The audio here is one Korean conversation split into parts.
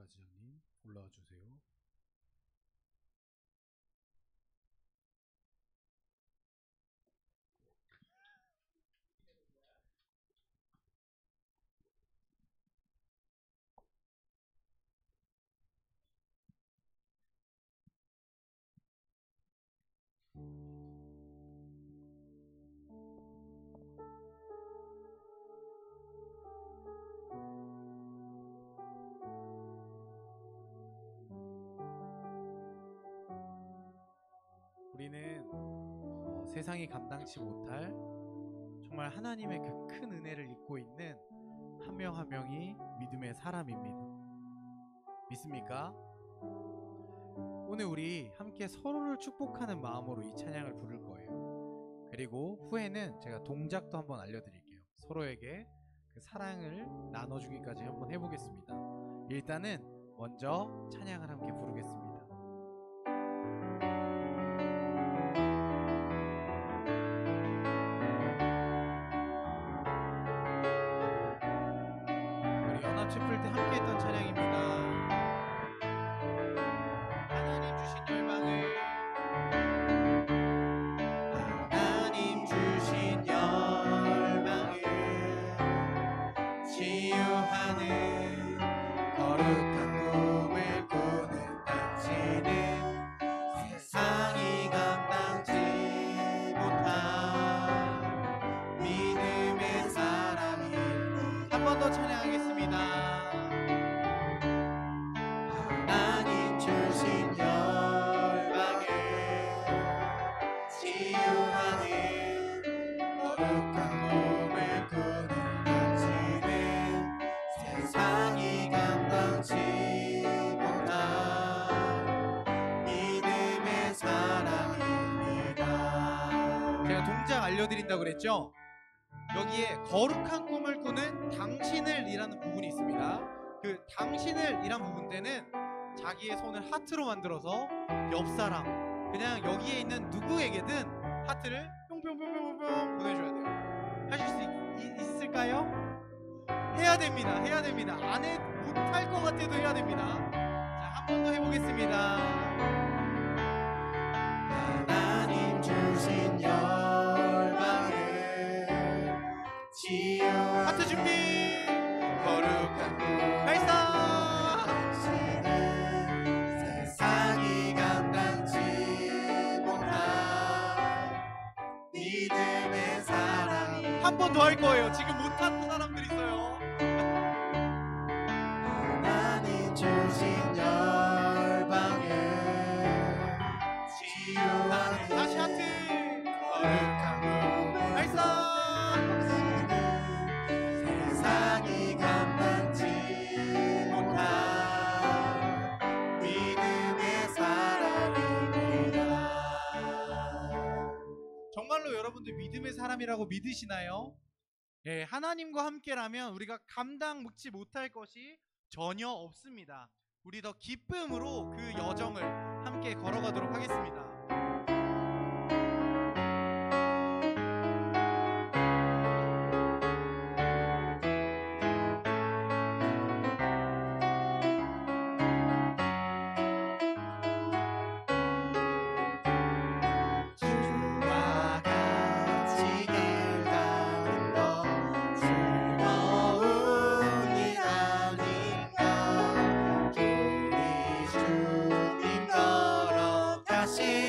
지장님 올라와 주세요. 우리는 세상이 감당치 못할 정말 하나님의 그 큰 은혜를 입고 있는 한 명 한 명이 믿음의 사람입니다. 믿습니까? 오늘 우리 함께 서로를 축복하는 마음으로 이 찬양을 부를 거예요. 그리고 후에는 제가 동작도 한번 알려드릴게요. 서로에게 그 사랑을 나눠주기까지 한번 해보겠습니다. 일단은 먼저 찬양을 함께 부르겠습니다. 우리 연합체플 때 함께 했던 찬양입니다. 하나님 주신 열방을 치유하는 거룩한 꿈을 꾸는 당신은 세상이 감당치 못한 믿음의 사람이. 한 번 더 찬양하겠습니다. 하나님 주신 열방을 치유하는 거룩한 꿈을 꾸는 세상이 감당치 못한 믿음의 사랑입니다. 제가 동작 알려드린다고 그랬죠? 여기에 거룩한 꿈을 꾸는 당신을 이라는 부분이 있습니다. 그 당신을 이란 부분 때는 자기의 손을 하트로 만들어서 옆 사람, 그냥 여기에 있는 누구에게든 하트를 뿅뿅뿅뿅뿅 보내줘야 돼요. 하실 수 있을까요? 해야 됩니다. 해야 됩니다. 안 해 못할 것 같아도 해야 됩니다. 자, 한 번 더 해보겠습니다. 하나님 주신 열방을 치유. 하트 준비. 거룩한 꿈 발사. 당신은 세상이 감당치 못한 믿음의 사랑이. 한 번 더 할 거예요. 지금 못하는 사람들 있어요. 하나님 주신 열방을 치유하는. 다시 하트. 거룩한 꿈 발사. 세상이 감당치 못한 믿음의 사람입니다. 정말로 여러분들 믿음의 사람이라고 믿으시나요? 예, 하나님과 함께라면 우리가 감당 묵지 못할 것이 전혀 없습니다. 우리 더 기쁨으로 그 여정을 함께 걸어가도록 하겠습니다. 주님 걸어가신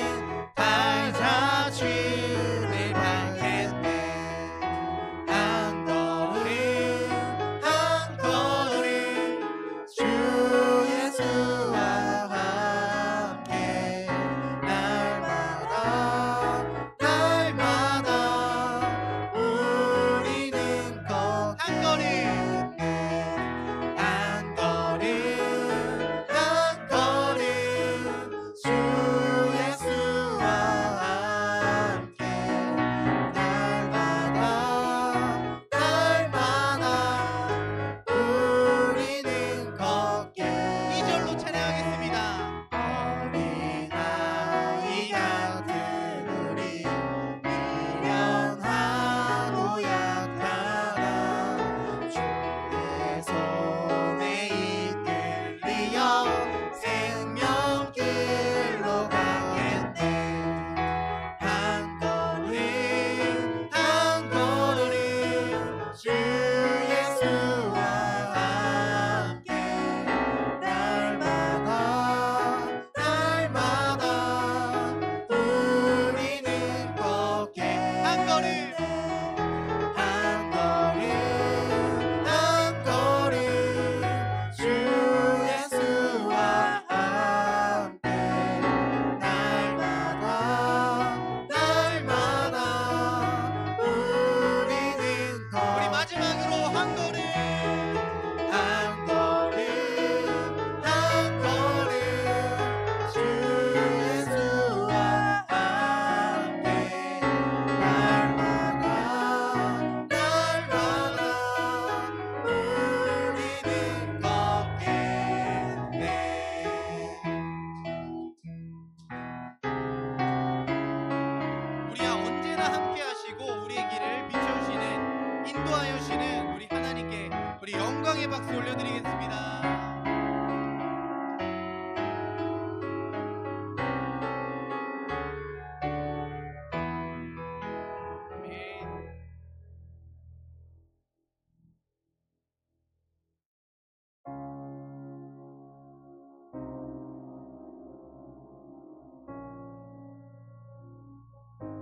언제나 함께 하시고 우리의 길을 비춰주시는, 인도하여 주시는 우리 하나님께 우리 영광의 박수 올려드리겠습니다.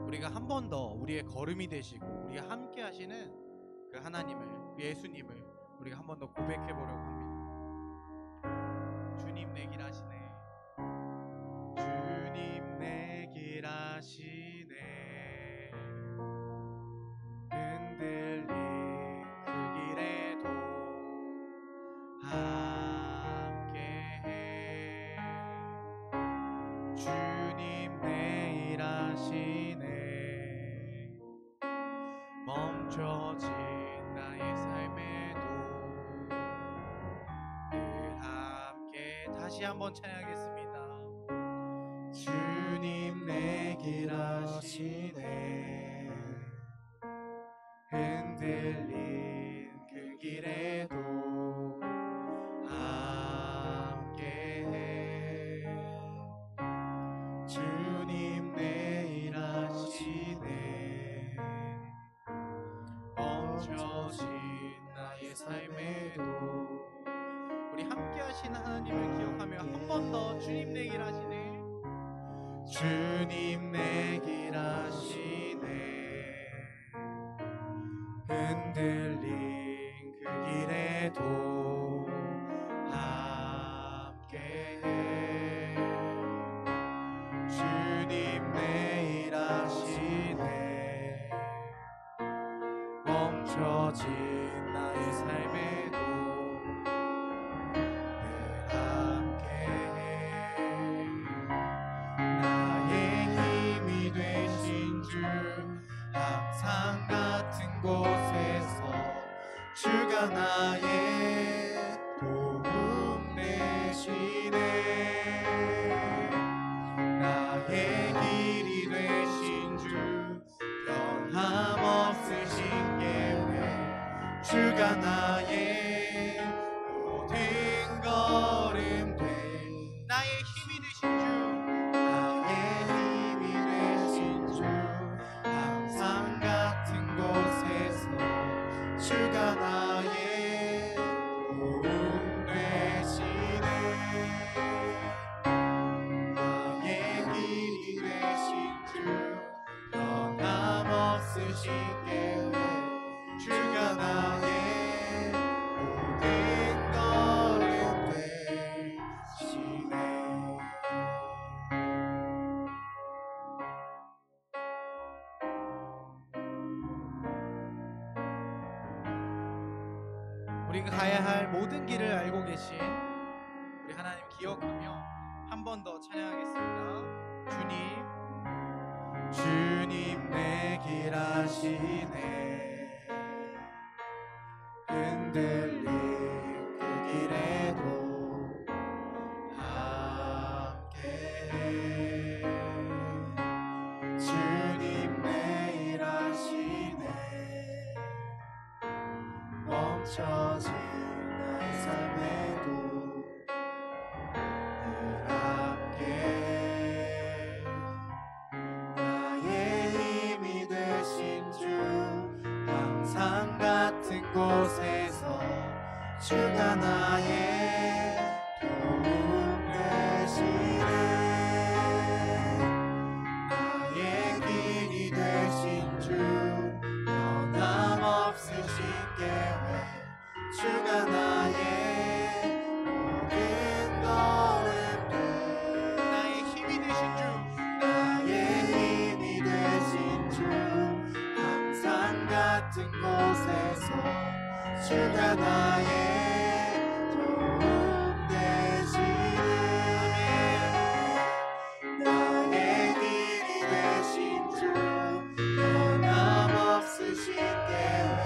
우리가 한 번 더 우리의 걸음이 되시고 우리가 함께 하시는 그 하나님을, 그 예수님을 우리가 한 번 더 고백해 보려고 합니다. 주님 내 길 하시네, 주님 내 길 하시네, 흔들린 그 길에도 함께해, 주님 내 일 하시네, 멈춰진 나의 삶에도 늘 함께. 다시 한번 찬양하겠습니다. 주님 내 길 하시네, 흔들린 그 길에도 함께해, 주님 내 일 하시네, 멈춰진 나의 삶에도. 우리 함께 하시는 하나님을 기억하며 한 번 더 주님 내 길 하시네, 주님 내 길 하시네, 흔들린 그 길에도 함께해, 주님 내 일 하시네, 멈춰진 나의 삶에도 늘 함께해, 나의 힘이 되신 주, 항상 같은 곳에서 주가 나의 도움 되시네, 나의 길이 되신 주, 변함없으신 계획, 주가 나의 모든 걸음 돼, 나의 힘이 되신 주, 나의 힘이 되신 주, 항상 같은 곳에서 주가 나의 도움 되시네, 나의 길이 되신 주, 변함없으신 계획, 주가 나의 모든 걸음 되시네. 우리가 가야 할 모든 길을 알고 계신 우리 하나님 기억하며 한 번 더 찬양하겠습니다. 주님 내 길 하시네, 흔들린 그 길에도 함께해, 주님 내 일 하시네, 멈춰진 나의 삶에도 늘 함께해, 나의 힘이 되신 주, 항상 같은 곳에서 주가 나의 도움 되시네, 나의 길이 되신 주, 변함없으신 계획, 주가 나의 모든 걸음 돼, 나의 힘이 되신 주, 나의 힘이 되신 주, 항상 같은 곳에서 주가 나의 도움 되시네, 나의 길이 되신 주, 변함없으신 계획,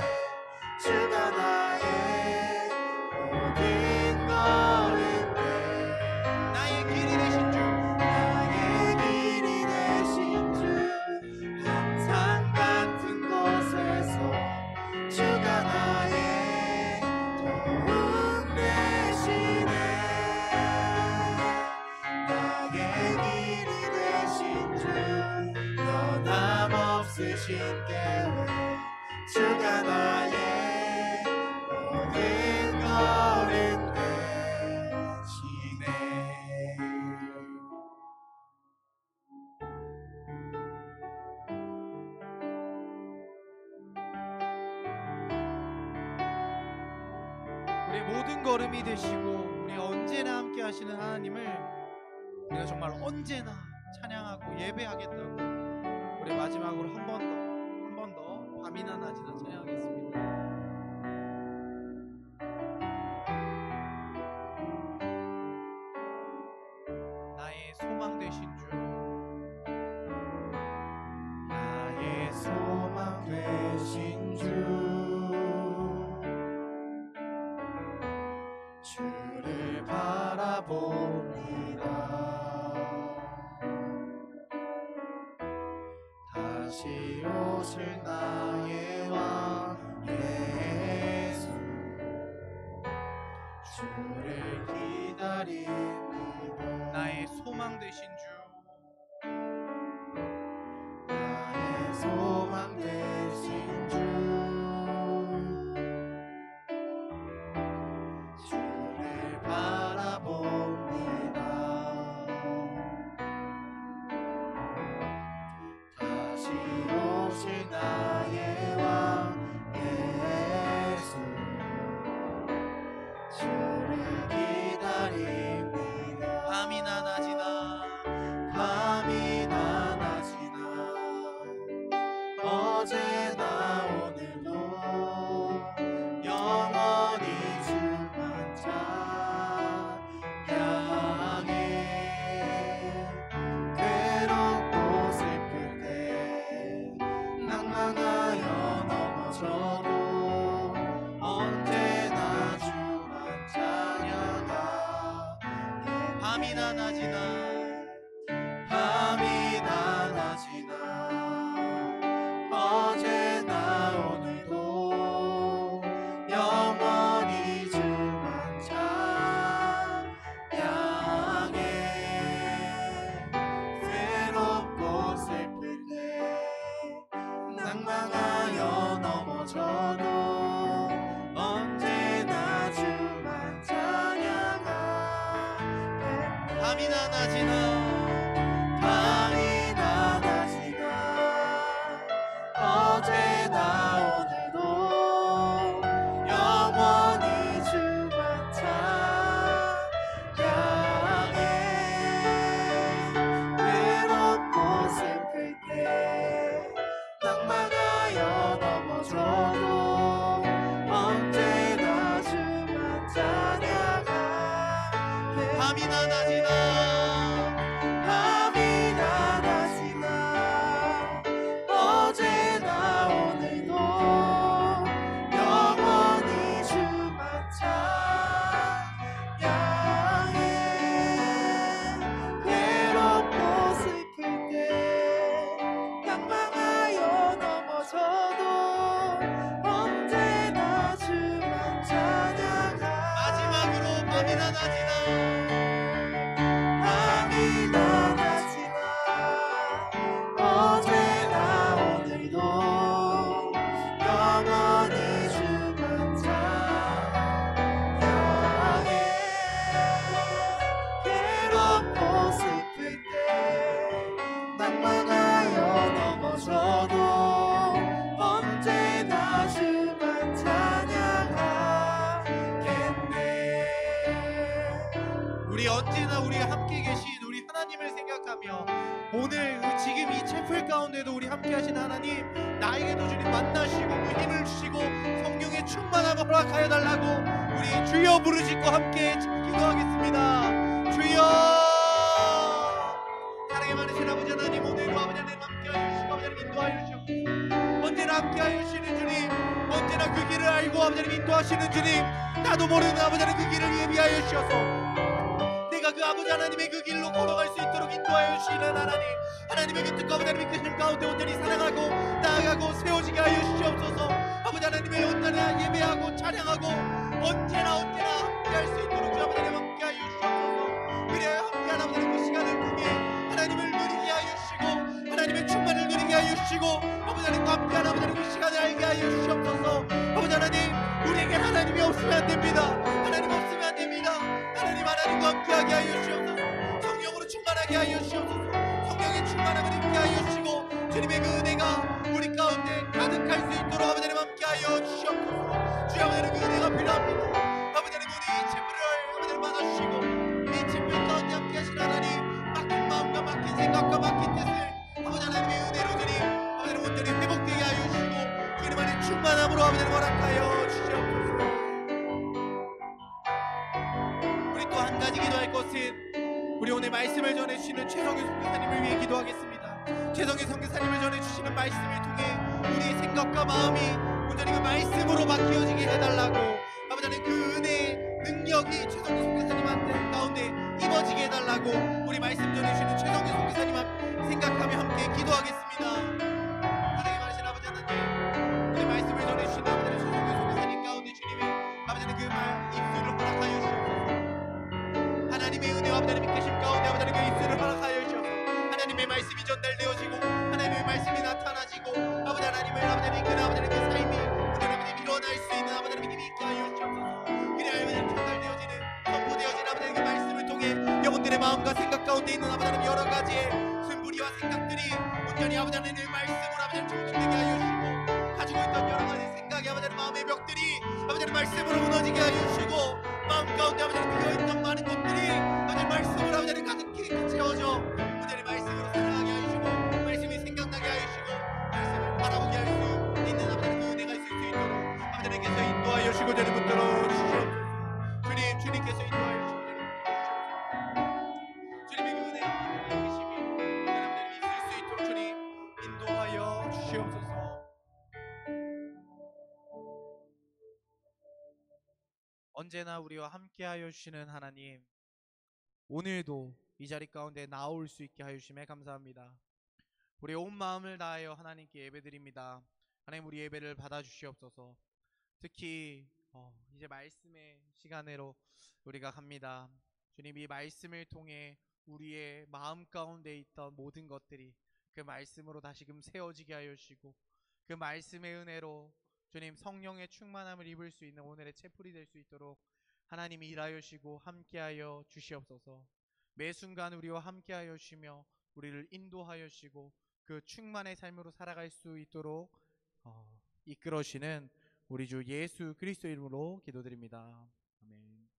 주가 나의 모든 걸음 돼, 나의 길이 되신 주, 나의 길이 되신 주, 항상 이루신 계획 주가 나의 모든 것을 되시네. 우리 모든 걸음이 되시고 우리 언제나 함께 하시는 하나님을 우리가 정말 언제나 찬양하고 예배하겠다고 우리 마지막으로 한 번 더 밤이나 낮이나 찬양하겠습니다. 나의 소망 되신 주, 나의 소망 되신 주, 주를 바라봅니다. 다시 오실 나의 왕 예수, 주를 기다립니다. 나의 소망 되신 주, 나의 소망 되신 주, 주를 바라봅니다. 다시 오실 나의 왕 예수, 주를 기다립니다. 밤이나 낮이나 밤이나 낮이나 어제나 오늘도 영원히 주만 찬양해. 괴롭고 슬플 때 낭망하여 넘어져도 언제나 주만 찬양하네. 밤이나 낮이나 밤이나 낮이나 어제나 오늘도 영원히 주만 찬양해. 괴롭고 슬플 때 낭망하여 넘어져도 언제나 주만 찬양하네. 밤이나 낮이나 밤이나 낮이나 어제나 오늘도 영원히 주만 찬양해. 외롭고 슬플 때 낭만하여 넘어져도 언제나 주만 찬양하네. 밤이나 낮이나 밤이나 낮이나 어제나 오늘도 영원히 주만 찬양해. 괴롭고 슬플 때 낭망하여 넘어져도 언제나 주만 찬양하네. 마지막으로 밤이나 낮이나 밤이나 낮이나 어제나 오늘도 영원히 주만 찬양해. 괴롭고 슬플 때 낭만하여 넘어져도 언제나 주만 찬양하겠네. 우리 언제나 우리가 함께 계신 우리 하나님을 생각하며 오늘 지금 이 채플 가운데도 우리 함께 하신 하나님, 나에게도 주님 만나시고 힘을 주시고 성령의 충만함을 허락하여 달라고 우리 주여 부르짖고 함께 기도하겠습니다. 주여, 사랑의 많으신 아버지 하나님, 오늘도 아버지 하나님 함께 하여 주시고 아버지 하나님 인도하여 주시옵소서. 언제나 함께 하여 주시는 주님, 언제나 그 길을 알고 아버지 하나님 인도하시는 주님, 나도 모르는 아버지 하나님 그 길을 예비하여 주셔서 내가 그 아버지 하나님의 그 길로 걸어갈 수 있도록 인도하여 주시는 하나님, 하나님의 그 뜻과 하나님의 그 힘 가운데 온전히 사랑하고 나아가고 세워지게 하여 주시옵소서. 아버지 하나님의 언제나 예배하고 찬양하고 언제나 함께할 수 있도록 주 아버지 하나님 함께 하여 주시옵소서. 그래 함께한 아버지 하나님 그 시간을 통해 하나님을 누리게 하여 주시고 하나님의 충만을 누리게 하여 주시고 아버지 아버지 하나님과 함께하는 아버지 하나님 이 시간을 알게 하여 주시옵소서. 아버지 하나님, 우리에게 하나님이 없으면 안 됩니다. 하나님 없으면 안 됩니다. 하나님과 함께하게 하여 주시옵소서. 성령으로 충만하게 하여 주시옵소서. 성령의 충만함을 입게 하여 주시고 주님의 그 은혜가 우리 가운데 가득할 수 있도록 아버지 하나님 함께하여 주시옵소서. 주여 아버지 하나님 그 은혜가 필요합니다. 아버지 하나님 우리 이 친구를 아버지 하나님 받아주시고 이 친구 가운데 함께하신 하나님, 막힌 마음과 막힌 생각과 막힌 뜻을 아버지 하나님의 은혜로 주님 아버지 하나님 온전히 회복되게 하여 주시고 주님 안에 충만함으로 아버지 하나님 허락하여 주시옵소서. 우리 또 한 가지 기도할 것은 우리 오늘 말씀을 전해주시는 최성규 선교사님을 위해 기도하겠습니다. 최성규 선교사님을 전해주시는 말씀을 통해 우리의 생각과 마음이 온전히 그 말씀으로 바뀌어지게 해달라고 아버지 하나님 그 은혜의 능력이 최성규 선교사님한테 가운데 임어지게 해달라고 우리 말씀 전해주시는 최성규 선교사님 생각하며 함께 기도하겠습니다. 하나님 하신 아버지 하나님, 우리 말씀을 전해주시는 아버지 하나님 최성규 선교사님 가운데 주님이 아버지 하나님 그 입술을 허락하여 주시옵소서. 하나님의 은혜와 아버지 하나님 계심 가운데 아버지 하나님 그 입술을 허락하여 주셔서 하나님의 말씀이 전달되어지고 하나님의 말씀이 나타나지고 아버지 하나님을 아버지 하나님 그 아버지 하나님 그 삶이 오늘 아버지 일어날 수 있는 아버지 하나님 힘이 있게 하여 주시옵소서. 그래 아버지 하나님 전달되어지는 선포되어지는 아버지 하나님 그 말씀을 통해 영혼들의 마음과 생각 가운데 있는 아버지 하나님 여러 가지의 순부리와 생각들이 온전히 아버지 하나님의 말씀으로 아버지 하나님 충족되게 하여 주시고 가지고 있던 여러 가지 생각이 아버지 하나님 마음의 벽들이 아버지 하나님 말씀으로 무너지게 하여 주시고 마음 가운데 아버지 하나님 비어있던 많은 것들이 아버지 하나님 말씀으로 아버지 하나님 가득히 채워져 온전히 말씀으로 살아가게 하여 주시고 말씀이 생각나게 하여 주시고 말씀을 바라보게 할 수 있는 아버지 하나님 그 은혜가 있을 수 있도록 아버지 하나님께서 인도하여 주시고 저를 붙들어 주시옵소서. 주님께서 인도하여 주시고 주님의 그 은혜와 계심이 여러분들이 있을 수 있도록 주님 인도하여 주시옵소서. 언제나 우리와 함께하여 주시는 하나님, 오늘도 이 자리 가운데 나올 수 있게 하여 주심에 감사합니다. 우리의 온 마음을 다하여 하나님께 예배드립니다. 하나님 우리 예배를 받아주시옵소서. 특히 이제 말씀의 시간으로 우리가 갑니다. 주님, 이 말씀을 통해 우리의 마음 가운데 있던 모든 것들이 그 말씀으로 다시금 세워지게 하여 주시고 그 말씀의 은혜로 주님 성령의 충만함을 입을 수 있는 오늘의 채플이 될 수 있도록 하나님이 일하여 주시고 함께하여 주시옵소서. 매 순간 우리와 함께하여 주시며 우리를 인도하여 주시고 그 충만의 삶으로 살아갈 수 있도록 이끌어주시는 우리 주 예수 그리스도 이름으로 기도드립니다. 아멘.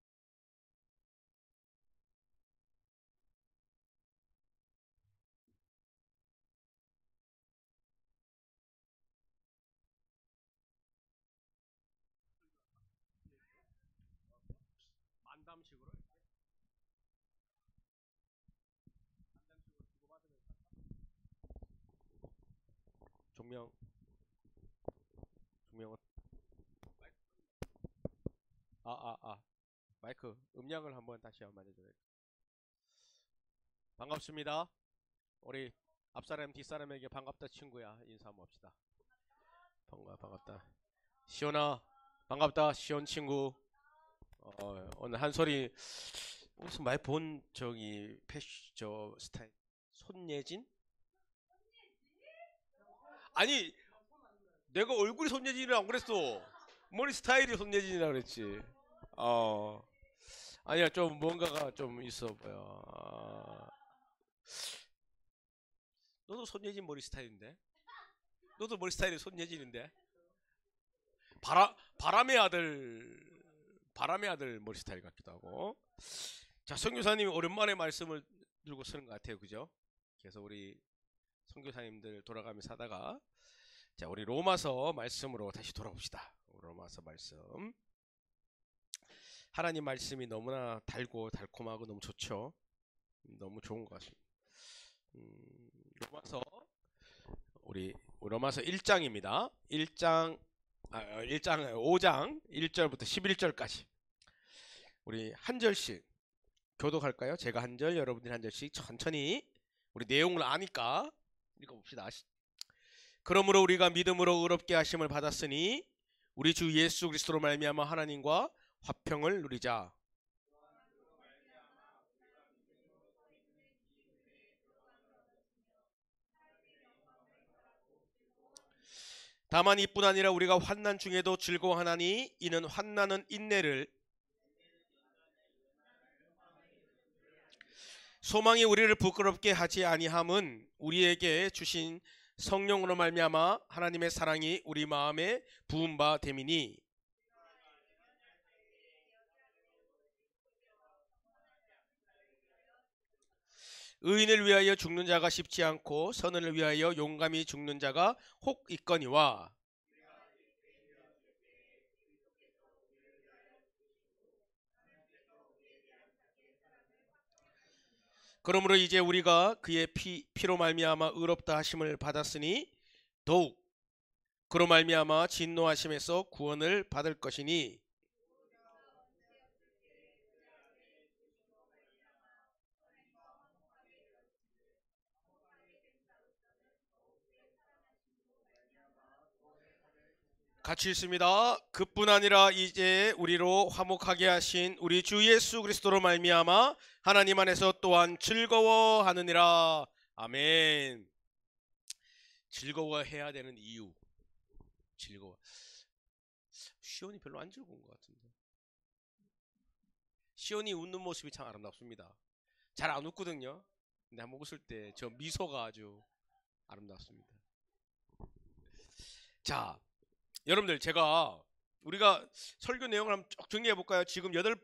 만담식으로 종명은 마이크 음량을 한번 다시 한번 해줘야 돼. 반갑습니다. 우리 앞사람 뒷사람에게 반갑다 친구야 인사 한번 합시다. 반갑다 시온아, 반갑다 시온 친구. 오늘 한 소리 무슨 많이 본 저기 저 스타일 손예진? 아니 내가 얼굴이 손예진이라 안 그랬어. 머리 스타일이 손예진이라 그랬지. 아니야 좀 뭔가가 좀 있어 보여. 너도 손예진 머리 스타일인데? 너도 머리 스타일이 손예진인데? 바람의 아들 머리 스타일 같기도 하고. 자, 선교사님이 오랜만에 말씀을 들고 쓰는 것 같아요, 그죠? 그래서 우리 선교사님들 돌아가면서 하다가 자, 우리 로마서 말씀으로 다시 돌아봅시다. 로마서 말씀. 하나님 말씀이 너무나 달고 달콤하고 너무 좋죠. 너무 좋은 것 같습니다. 로마서 1장입니다. 5장 1절부터 11절까지 우리 한 절씩 교독할까요? 제가 한 절, 여러분들이 한 절씩 천천히 우리 내용을 아니까 읽어봅시다. 그러므로 우리가 믿음으로 의롭게 하심을 받았으니 우리 주 예수 그리스도로 말미암아 하나님과 화평을 누리자. 다만 이뿐 아니라 우리가 환난 중에도 즐거워하나니 이는 환난은 인내를, 소망이 우리를 부끄럽게 하지 아니함은 우리에게 주신 성령으로 말미암아 하나님의 사랑이 우리 마음에 부은 바 됨이니. 의인을 위하여 죽는 자가 쉽지 않고 선을 위하여 용감히 죽는 자가 혹 있거니와. 그러므로 이제 우리가 그의 피로 말미암아 의롭다 하심을 받았으니 더욱 그로 말미암아 진노하심에서 구원을 받을 것이니. 같이 읽습니다. 그뿐 아니라 이제 우리로 화목하게 하신 우리 주 예수 그리스도로 말미암아 하나님 안에서 또한 즐거워하느니라. 아멘. 즐거워해야 되는 이유. 즐거워. 시온이 별로 안 즐거운 것 같은데. 시온이 웃는 모습이 참 아름답습니다. 잘 안 웃거든요. 근데 한번 웃을 때 저 미소가 아주 아름답습니다. 자, 여러분들, 우리가 설교 내용을 한번 쭉 정리해 볼까요? 지금 여덟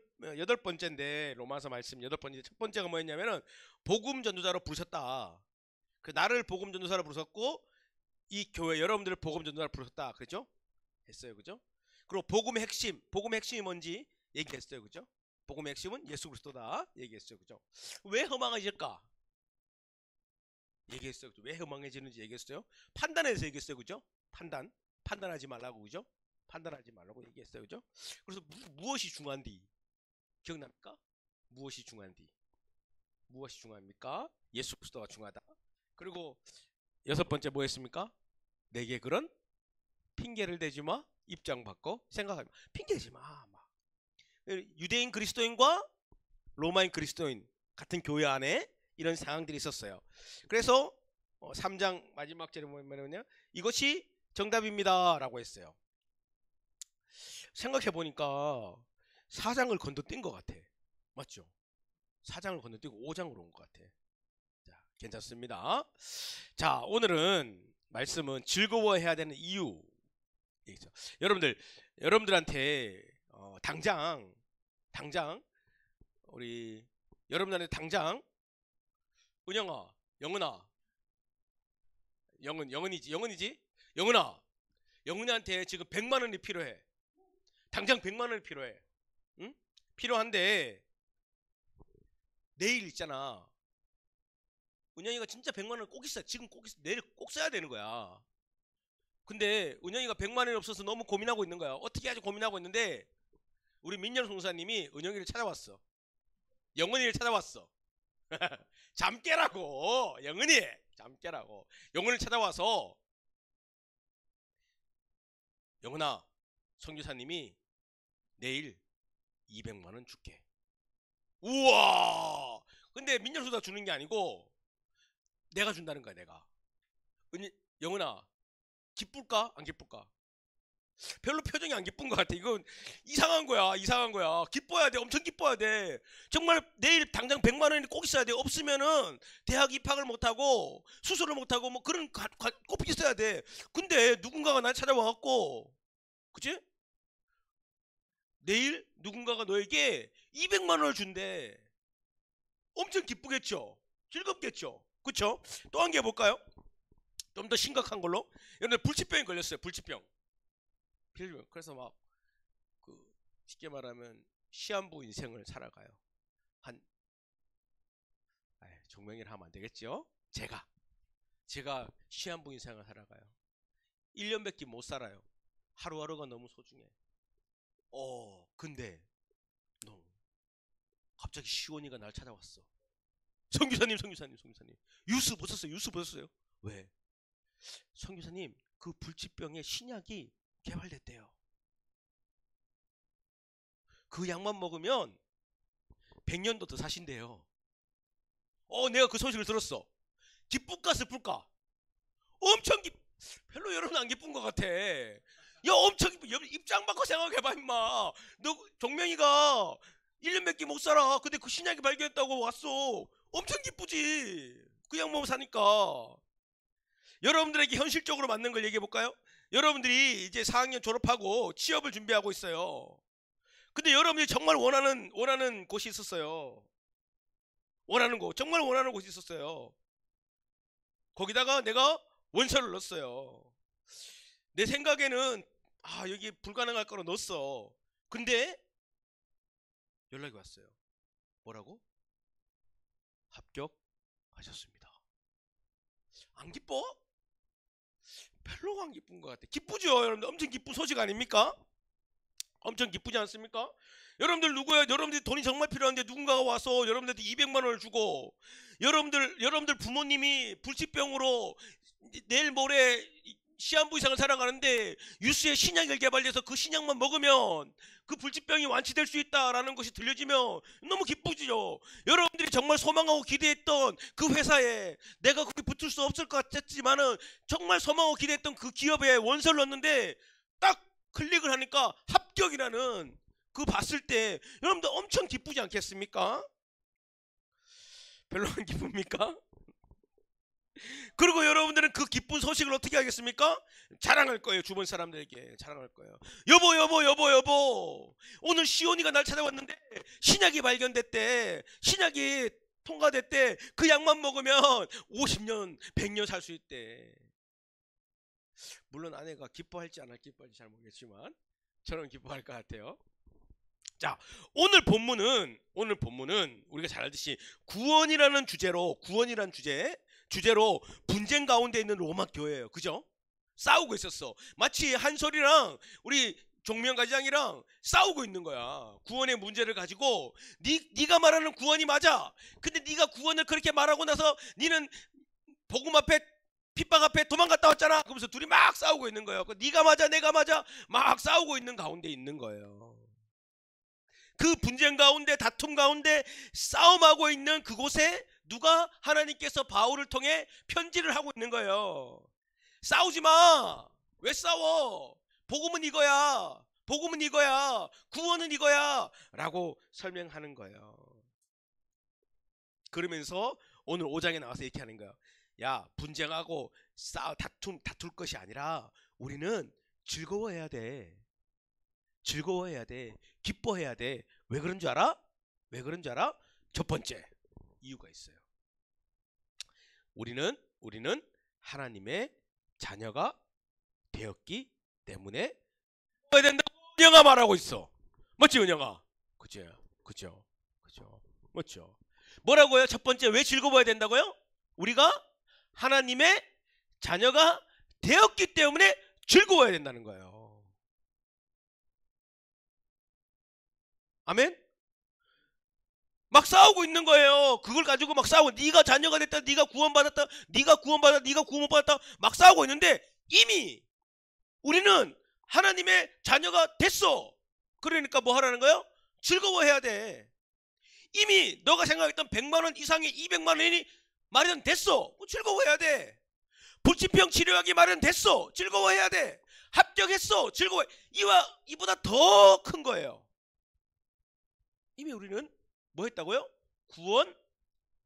번째인데, 로마서 말씀 여덟 번째, 첫 번째가 뭐였냐면은 복음 전도자로 부르셨다. 그 나를 복음 전도사로 부르셨고 이 교회 여러분들을 복음 전도사로 부르셨다. 그렇죠? 했어요. 그죠? 그리고 복음의 핵심이 뭔지 얘기했어요. 그죠? 복음의 핵심은 예수 그리스도다. 얘기했어요. 그죠? 왜 허망해질까? 얘기했어요. 그죠? 왜 허망해지는지 얘기했어요. 판단에 대해서 얘기했어요. 그죠? 판단하지 말라고. 그죠? 판단하지 말라고 얘기했어요. 그죠? 그래서 무엇이 중요한디? 기억납니까? 무엇이 중요합니까? 예수 그리스도가 중요하다. 그리고 여섯 번째 뭐 했습니까? 내게 그런 핑계를 대지 마. 입장 바꿔 생각하지 마. 핑계대지 마. 유대인 그리스도인과 로마인 그리스도인 같은 교회 안에 이런 상황들이 있었어요. 그래서 3장 마지막 절에 뭐냐면 이것이 정답입니다 라고 했어요. 생각해보니까 4장을 건너뛴 것 같아. 맞죠? 4장을 건너뛰고 5장으로 온 것 같아. 자, 괜찮습니다. 자, 오늘은 말씀은 즐거워해야 되는 이유. 여러분들한테 당장 우리 여러분들한테 당장 영은이한테 지금 100만 원이 필요해. 당장 100만 원이 필요해. 응? 필요한데 내일 있잖아. 은영이가 진짜 100만 원을 꼭 있어. 지금 꼭 있어. 내일 꼭 써야 되는 거야. 근데 은영이가 100만 원이 없어서 너무 고민하고 있는 거야. 어떻게 하지 고민하고 있는데 우리 민현 송사님이 은영이를 찾아왔어. 영은이를 찾아왔어. 잠 깨라고. 영은이 잠 깨라고. 영은이를 찾아와서 영은아, 성교사님이 내일 200만 원 줄게. 우와. 근데 민현 송사 주는 게 아니고 내가 준다는 거야. 내가. 영은아, 기쁠까? 안 기쁠까? 별로 표정이 안 기쁜 것 같아. 이건 이상한 거야. 기뻐야 돼. 엄청 기뻐야 돼. 정말 내일 당장 100만 원이 꼭 있어야 돼. 없으면은 대학 입학을 못하고 수술을 못하고 뭐 그런 꼭 있어야 돼. 근데 누군가가 날 찾아와갖고, 그치? 내일 누군가가 너에게 200만 원을 준대. 엄청 기쁘겠죠? 즐겁겠죠? 그쵸? 또 한 개 볼까요? 좀 더 심각한 걸로. 여러분들 불치병이 걸렸어요. 불치병. 그래서 막 쉽게 말하면 시한부 인생을 살아가요. 정명이를 하면 안 되겠죠? 제가 시한부 인생을 살아가요. 1년밖에 못 살아요. 하루하루가 너무 소중해. 근데 갑자기 시온이가 날 찾아왔어. 성교사님 뉴스 보셨어요? 왜? 성교사님, 그 불치병의 신약이 개발됐대요. 그 약만 먹으면 100년도 더 사신대요. 내가 그 소식을 들었어. 기쁠까 슬플까? 엄청 별로 여러분 안 기쁜 것 같아. 야, 엄청 기뻐. 입장 바꿔 생각해봐, 임마. 너 종명이가 1년 몇 개 못 살아. 근데 그 신약이 발견했다고 왔어. 엄청 기쁘지. 그 양몸 사니까. 여러분들에게 현실적으로 맞는 걸 얘기해 볼까요? 여러분들이 이제 4학년 졸업하고 취업을 준비하고 있어요. 근데 여러분들이 정말 원하는 곳이 있었어요. 정말 원하는 곳이 있었어요. 거기다가 내가 원서를 넣었어요. 내 생각에는 여기 불가능할 거로 넣었어. 근데 연락이 왔어요. 뭐라고? 합격하셨습니다. 안 기뻐? 별로 안 기쁜 것 같아. 기쁘죠, 여러분들. 엄청 기쁜 소식 아닙니까? 엄청 기쁘지 않습니까? 여러분들 누구야? 여러분들 돈이 정말 필요한데 누군가가 와서 여러분들한테 200만 원을 주고, 여러분들 부모님이 불치병으로 내일 모레 시한부 이상을 살아가는데 뉴스에 신약을 개발해서 그 신약만 먹으면 그 불치병이 완치될 수 있다라는 것이 들려지면 너무 기쁘죠. 여러분들이 정말 소망하고 기대했던 그 회사에 내가 거기 붙을 수 없을 것 같았지만은 정말 소망하고 기대했던 그 기업에 원서를 넣었는데 딱 클릭을 하니까 합격이라는 그 봤을 때 여러분들 엄청 기쁘지 않겠습니까? 별로 안 기쁩니까? 그리고 여러분들은 그 기쁜 소식을 어떻게 하겠습니까? 자랑할 거예요. 주변 사람들에게 자랑할 거예요. 여보, 오늘 시온이가 날 찾아왔는데 신약이 발견됐대. 신약이 통과됐대. 그 약만 먹으면 50년 100년 살 수 있대. 물론 아내가 기뻐할지 안 기뻐할지 잘 모르겠지만 저는 기뻐할 것 같아요. 자, 오늘 본문은 우리가 잘 알듯이 구원이라는 주제로 분쟁 가운데 있는 로마 교회예요. 그죠? 싸우고 있었어. 마치 한솔이랑 우리 종명가장이랑 싸우고 있는 거야. 구원의 문제를 가지고 네가 말하는 구원이 맞아. 근데 네가 구원을 그렇게 말하고 나서 니는 복음 앞에 핍박 앞에 도망갔다 왔잖아. 그러면서 둘이 막 싸우고 있는 거예요. 네가 맞아 내가 맞아 막 싸우고 있는 가운데 있는 거예요. 그 분쟁 가운데 다툼 가운데 싸움하고 있는 그곳에 누가 하나님께서 바울을 통해 편지를 하고 있는 거예요. 싸우지 마. 왜 싸워? 복음은 이거야. 구원은 이거야. 라고 설명하는 거예요. 그러면서 오늘 5장에 나와서 이렇게 하는 거예요. 야, 분쟁하고 다툴 것이 아니라 우리는 즐거워해야 돼. 기뻐해야 돼. 왜 그런 줄 알아? 첫 번째 이유가 있어요. 우리는 하나님의 자녀가 되었기 때문에 해야 된다고 은영아 말하고 있어. 맞지 은영아? 그죠. 맞죠. 뭐라고요? 첫 번째 왜 즐거워야 된다고요? 우리가 하나님의 자녀가 되었기 때문에 즐거워야 된다는 거예요. 아멘? 막 싸우고 있는 거예요. 그걸 가지고 막 싸우고 네가 자녀가 됐다. 네가 구원받았다. 네가 구원받았다. 막 싸우고 있는데 이미 우리는 하나님의 자녀가 됐어. 그러니까 뭐 하라는 거예요? 즐거워해야 돼. 이미 너가 생각했던 100만 원 이상의 200만 원이 마련됐어. 즐거워해야 돼. 불치병 치료하기 마련됐어. 즐거워해야 돼. 합격했어. 즐거워해. 이보다 더 큰 거예요. 이미 우리는 뭐 했다고요? 구원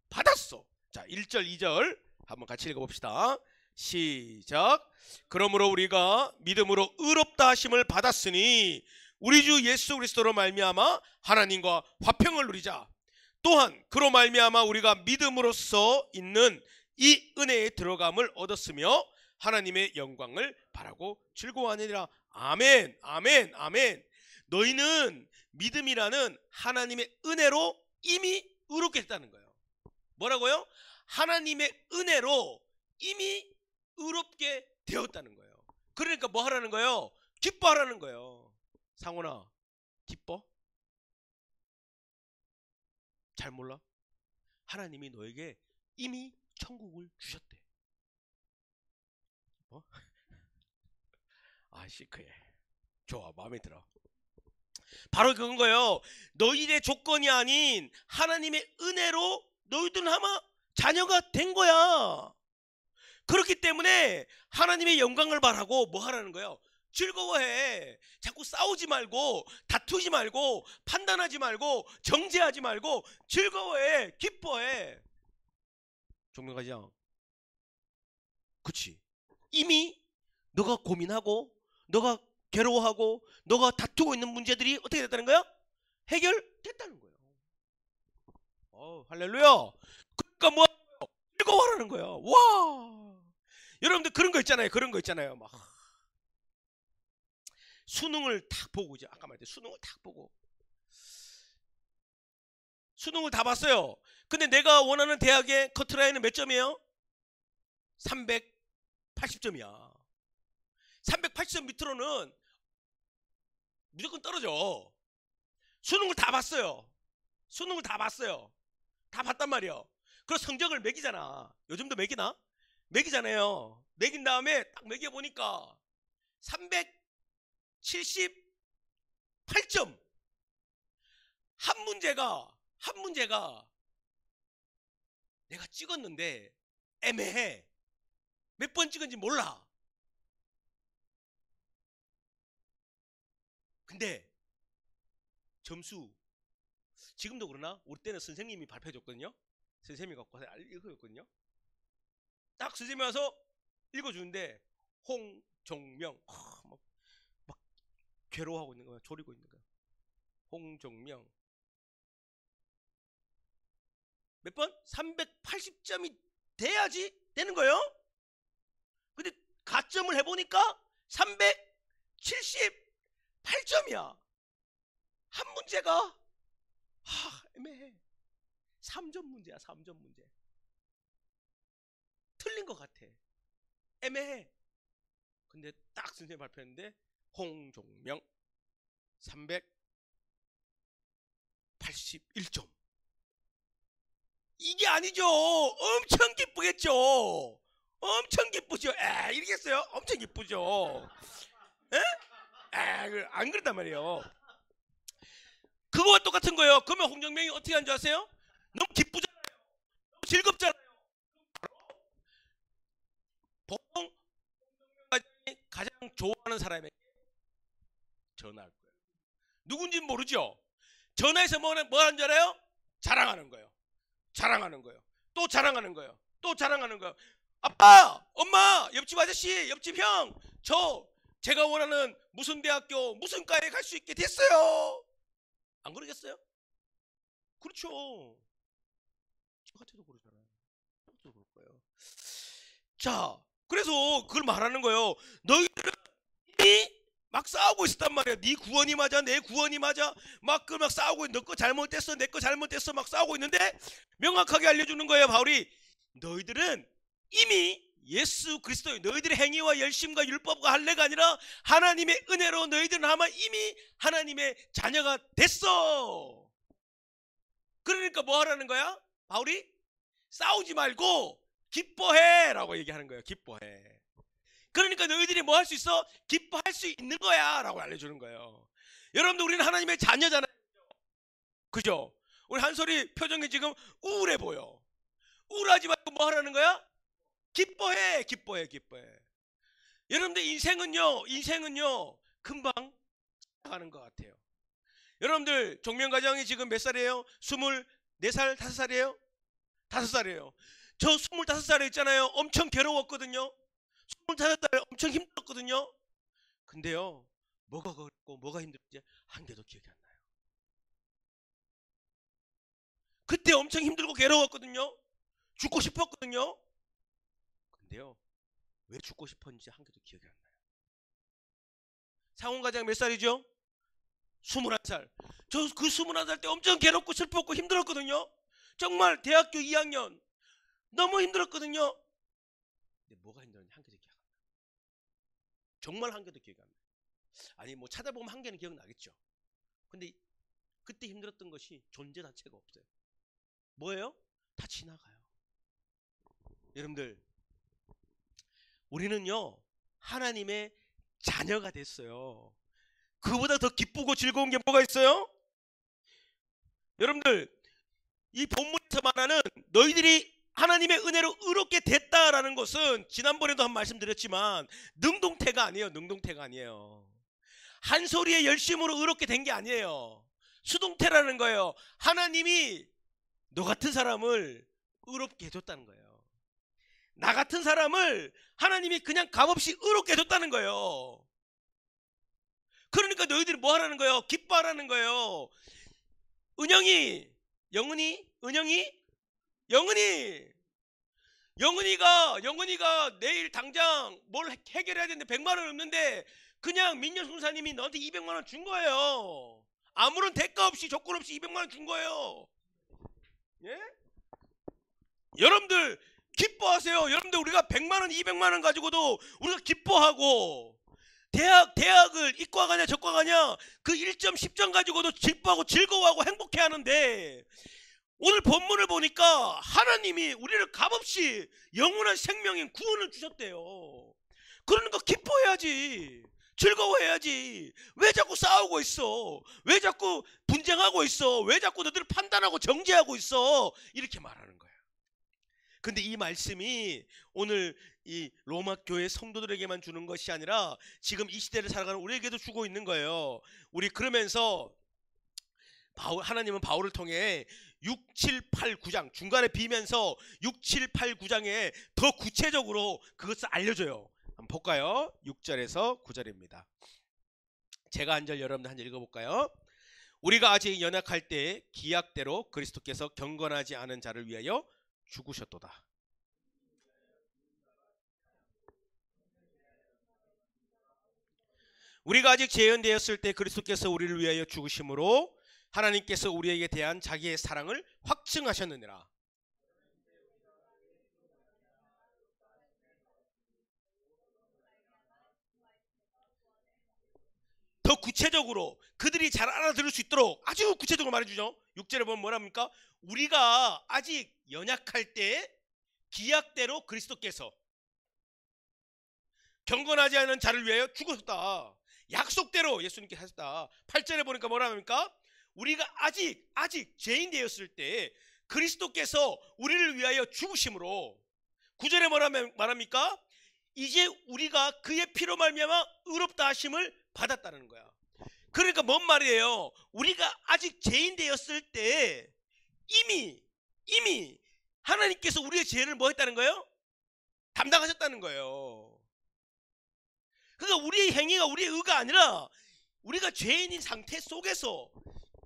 받았어. 자, 1절 2절 한번 같이 읽어봅시다. 시작. 그러므로 우리가 믿음으로 의롭다 하심을 받았으니 우리 주 예수 그리스도로 말미암아 하나님과 화평을 누리자. 또한 그로 말미암아 우리가 믿음으로써 있는 이 은혜에 들어감을 얻었으며 하나님의 영광을 바라고 즐거워하느니라. 아멘. 너희는 믿음이라는 하나님의 은혜로 이미 의롭게 됐다는 거예요. 뭐라고요? 하나님의 은혜로 이미 의롭게 되었다는 거예요. 그러니까 뭐 하라는 거예요? 기뻐하라는 거예요. 상원아, 기뻐? 잘 몰라? 하나님이 너에게 이미 천국을 주셨대. 뭐? 시크해. 좋아, 마음에 들어. 바로 그건 거예요. 너희의 조건이 아닌 하나님의 은혜로 너희들은 아마 자녀가 된 거야. 그렇기 때문에 하나님의 영광을 바라고 뭐 하라는 거예요? 즐거워해. 자꾸 싸우지 말고 다투지 말고 판단하지 말고 정죄하지 말고 즐거워해. 기뻐해. 종명가장, 그치? 이미 너가 고민하고 너가 괴로워하고 너가 다투고 있는 문제들이 어떻게 됐다는 거야? 해결됐다는 거예요. 할렐루야. 그러니까 뭐 즐거워하라는 거야. 와, 여러분들 그런 거 있잖아요. 그런 거 있잖아요. 막 수능을 딱 보고, 이제 아까 말했듯이 수능을 딱 보고 수능을 다 봤어요. 근데 내가 원하는 대학의 커트라인은 몇 점이에요? 380점이야. 380점 밑으로는 무조건 떨어져. 수능을 다 봤어요. 수능을 다 봤어요. 다 봤단 말이에요. 그래서 성적을 매기잖아. 요즘도 매기나? 매기잖아요. 매긴 다음에 딱 매겨보니까 378점. 한 문제가 내가 찍었는데 애매해. 몇 번 찍은지 몰라. 근데 점수, 지금도 그러나? 우리 때는 선생님이 발표해줬거든요. 선생님이 갖고 와서 읽어줬거든요. 딱 선생님이 와서 읽어주는데 홍종명 막 괴로워하고 있는 거야. 졸이고 있는 거야. 홍종명 몇 번? 380점이 돼야지 되는 거예요. 근데 가점을 해보니까 378점이야. 한 문제가 애매해. 3점 문제야. 3점 문제. 틀린 것 같아. 애매해. 근데 딱 선생님 발표했는데 홍종명 381점. 이게 아니죠. 엄청 기쁘겠죠. 엄청 기쁘죠. 이러겠어요? 엄청 기쁘죠. 에? 안 그렇단 말이에요. 그거와 똑같은 거예요. 그러면 홍정명이 어떻게 한 줄 아세요? 너무 기쁘잖아요. 너무 즐겁잖아요. 보통 가장 좋아하는 사람에게 전화할 거예요. 누군지는 모르죠. 전화해서 뭐 하는 줄 알아요? 자랑하는 거예요. 자랑하는 거예요. 또 자랑하는 거예요. 또 자랑하는 거예요. 아빠, 엄마, 옆집 아저씨, 옆집 형, 제가 원하는 무슨 대학교, 무슨 과에 갈 수 있게 됐어요. 안 그러겠어요? 그렇죠. 저 같아도 그러잖아요. 저도 그럴 거예요. 자, 그래서 그걸 말하는 거예요. 너희들은 막 싸우고 있었단 말이야. 네 구원이 맞아, 내 구원이 맞아. 막 싸우고, 너 거 잘못됐어, 내 거 잘못됐어, 막 싸우고 있는데 명확하게 알려주는 거예요. 바울이, 너희들은 이미 예수 그리스도의 너희들의 행위와 열심과 율법과 할례가 아니라 하나님의 은혜로 너희들은 아마 이미 하나님의 자녀가 됐어. 그러니까 뭐 하라는 거야? 바울이 싸우지 말고 기뻐해 라고 얘기하는 거예요. 기뻐해. 그러니까 너희들이 뭐 할 수 있어? 기뻐할 수 있는 거야 라고 알려주는 거예요. 여러분들, 우리는 하나님의 자녀잖아요. 그죠? 우리 한솔이 표정이 지금 우울해 보여. 우울하지 말고 뭐 하라는 거야? 기뻐해. 기뻐해. 기뻐해. 여러분들, 인생은요 금방 가는 것 같아요. 여러분들, 종명가정이 지금 몇 살이에요? 24살, 5살이에요? 5살이에요. 저 25살에 있잖아요. 엄청 괴로웠거든요. 25살에 엄청 힘들었거든요. 근데요, 뭐가 그렇고 뭐가 힘들었지 한 개도 기억이 안 나요. 그때 엄청 힘들고 괴로웠거든요. 죽고 싶었거든요. 근데요, 왜 죽고 싶었는지 한 개도 기억이 안 나요. 상훈가장 몇 살이죠? 21살. 저 그 21살 때 엄청 괴롭고 슬펐고 힘들었거든요. 정말 대학교 2학년 너무 힘들었거든요. 근데 뭐가 힘들었는지 한 개도 기억 안 나요. 정말 한 개도 기억이 안 나요. 아니, 뭐 찾아보면 한 개는 기억나겠죠. 근데 그때 힘들었던 것이 존재 자체가 없어요. 뭐예요? 다 지나가요. 여러분들, 우리는요 하나님의 자녀가 됐어요. 그보다 더 기쁘고 즐거운 게 뭐가 있어요? 여러분들, 이 본문에서 말하는 너희들이 하나님의 은혜로 의롭게 됐다라는 것은 지난번에도 한 말씀 드렸지만 능동태가 아니에요. 능동태가 아니에요. 한 소리에 열심으로 의롭게 된 게 아니에요. 수동태라는 거예요. 하나님이 너 같은 사람을 의롭게 해줬다는 거예요. 나 같은 사람을 하나님이 그냥 값없이 의롭게 해줬다는 거예요. 그러니까 너희들이 뭐 하라는 거예요? 기뻐하라는 거예요. 은영이, 영은이, 은영이, 영은이가 내일 당장 뭘 해결해야 되는데 100만 원 없는데 그냥 민현 순사님이 너한테 200만 원 준 거예요. 아무런 대가 없이 조건 없이 200만 원 준 거예요. 예? 여러분들 기뻐하세요. 여러분들 우리가 100만 원, 200만 원 가지고도 우리가 기뻐하고 대학을 이과 가냐 저과 가냐 그 1점 10점 가지고도 기뻐하고 즐거워하고 행복해 하는데 오늘 본문을 보니까 하나님이 우리를 값없이 영원한 생명인 구원을 주셨대요. 그러니까 기뻐해야지. 즐거워해야지. 왜 자꾸 싸우고 있어? 왜 자꾸 분쟁하고 있어? 왜 자꾸 너희들 판단하고 정죄하고 있어? 이렇게 말하는 거예요. 근데 이 말씀이 오늘 이 로마 교회 성도들에게만 주는 것이 아니라 지금 이 시대를 살아가는 우리에게도 주고 있는 거예요. 우리 그러면서 하나님은 바울을 통해 6, 7, 8, 9장 중간에 비면서 6, 7, 8, 9장에 더 구체적으로 그것을 알려줘요. 한번 볼까요? 6절에서 9절입니다. 제가 한 절 여러분들 한 절 읽어볼까요? 우리가 아직 연약할 때 기약대로 그리스도께서 경건하지 않은 자를 위하여 죽으셨도다. 우리가 아직 재현되었을 때 그리스도께서 우리를 위하여 죽으심으로 하나님께서 우리에게 대한 자기의 사랑을 확증하셨느니라. 더 구체적으로 그들이 잘 알아들을 수 있도록 아주 구체적으로 말해주죠. 6절에 보면 뭐랍니까? 우리가 아직 연약할 때 기약대로 그리스도께서 경건하지 않은 자를 위하여 죽으셨다. 약속대로 예수님께 하셨다. 8절에 보니까 뭐랍니까? 우리가 아직 죄인 되었을 때 그리스도께서 우리를 위하여 죽으심으로 9절에 말합니까? 이제 우리가 그의 피로 말미암아 의롭다 하심을 받았다는 거야. 그러니까 뭔 말이에요? 우리가 아직 죄인 되었을 때 이미 하나님께서 우리의 죄를 뭐 했다는 거예요? 담당하셨다는 거예요. 그러니까 우리의 행위가 우리의 의가 아니라 우리가 죄인인 상태 속에서